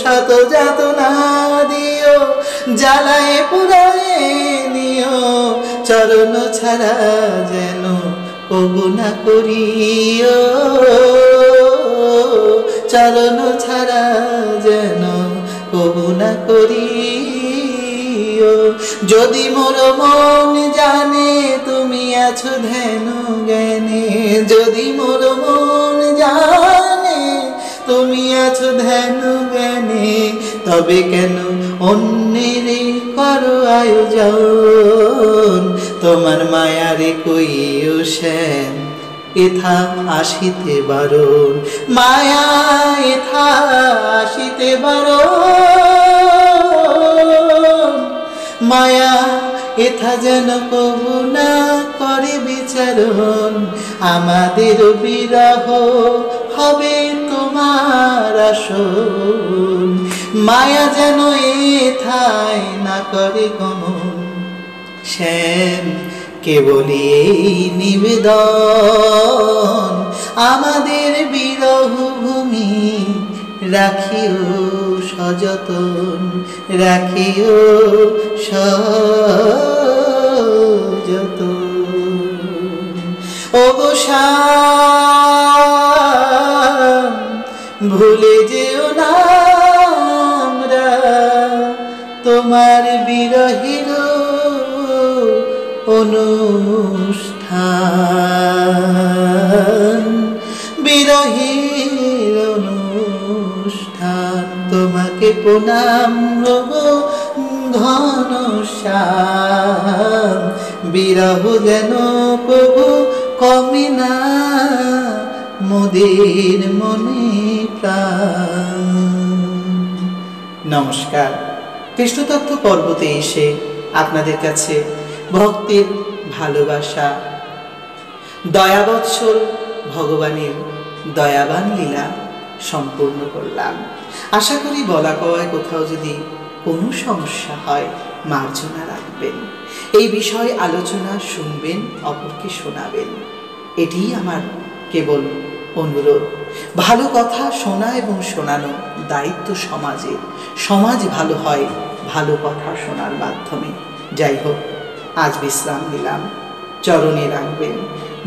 Speaker 1: শত যাতনা দিও জ্বালায়ে পুরায়ে নিও। চরণ ছাড়া যেন কবু না করিও, চরণ ছাড়া যেন কবু না করিও। যদি মোর মন জানে তুমি আছো ধ্যান জ্ঞানে, যদি মোর মন জানে তুমি আছো ধ্যান জ্ঞানে, তবে কেন অন্যের করো আয়োজন। তোমার মায়ারে কইও শ্যাম এথা আসিতে বারণ, মায়া এথা আসিতে বারণ। মায়া এথা যেন কবু না করে বিচারণ। আমাদের বিরহ হবে তোমার আসন, মায়া যেন এথায় না করে গমন। শ্যাম কেবলি এই নিবেদন, আমাদের বিরহ ভূমি রাখিও সযতন, রাখিও সযতন। ওগো শ্যাম ভুলে যেও না আমরা তোমার বিরহের অনুষ্ঠান, বিরহের অনুষ্ঠান। তোমাকে প্রণাম গো ঘনশ্যাম, বিরহ যেন কবু কমে না মোদের মনে প্রাণ। নমস্কার। কৃষ্ণতত্ত্ব পর্বতে এসে আপনাদের কাছে ভক্তের ভালোবাসা, দয়াবৎসল ভগবানের দয়াবান লীলা সম্পূর্ণ করলাম। আশা করি বলা কওয়ায় কোথাও যদি কোনো সমস্যা হয় মার্জনা রাখবেন। এই বিষয়ে আলোচনা শুনবেন, অপরকে শোনাবেন, এটিই আমার কেবল অনুরোধ। ভালো কথা শোনা এবং শোনানো দায়িত্ব সমাজের। সমাজ ভালো হয় ভালো কথা শোনার মাধ্যমে। যাই হোক, আজ বিশ্রাম নিলাম। চরণে রাখবেন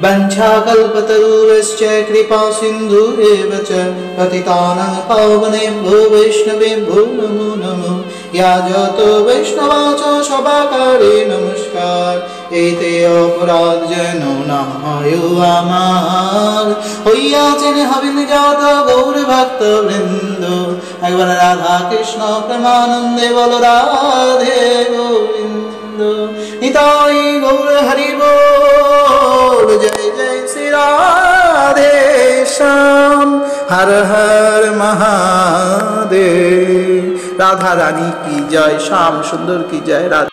Speaker 1: वंशाकल्पतरुश्च कृपा सिन्धुरेव च पतितानां पावनेभ्यो वैष्णवेभ्यो नमो नमो। या যত বৈষ্ণবাচ সবাকারে নমস্কার। এতে অপরাধ যেন না হয় আমার, হইয়াছেন হবেন যত গৌর ভক্ত বৃন্দ। একবার রাধা কৃষ্ণ প্রেমানন্দে বল রাধে গোবিন্দ। নিতাই গৌর হরি बोल, जय जय श्री राधे श्याम, हर हर महादेव। राधा रानी की जय, श्याम सुंदर की जय। राधा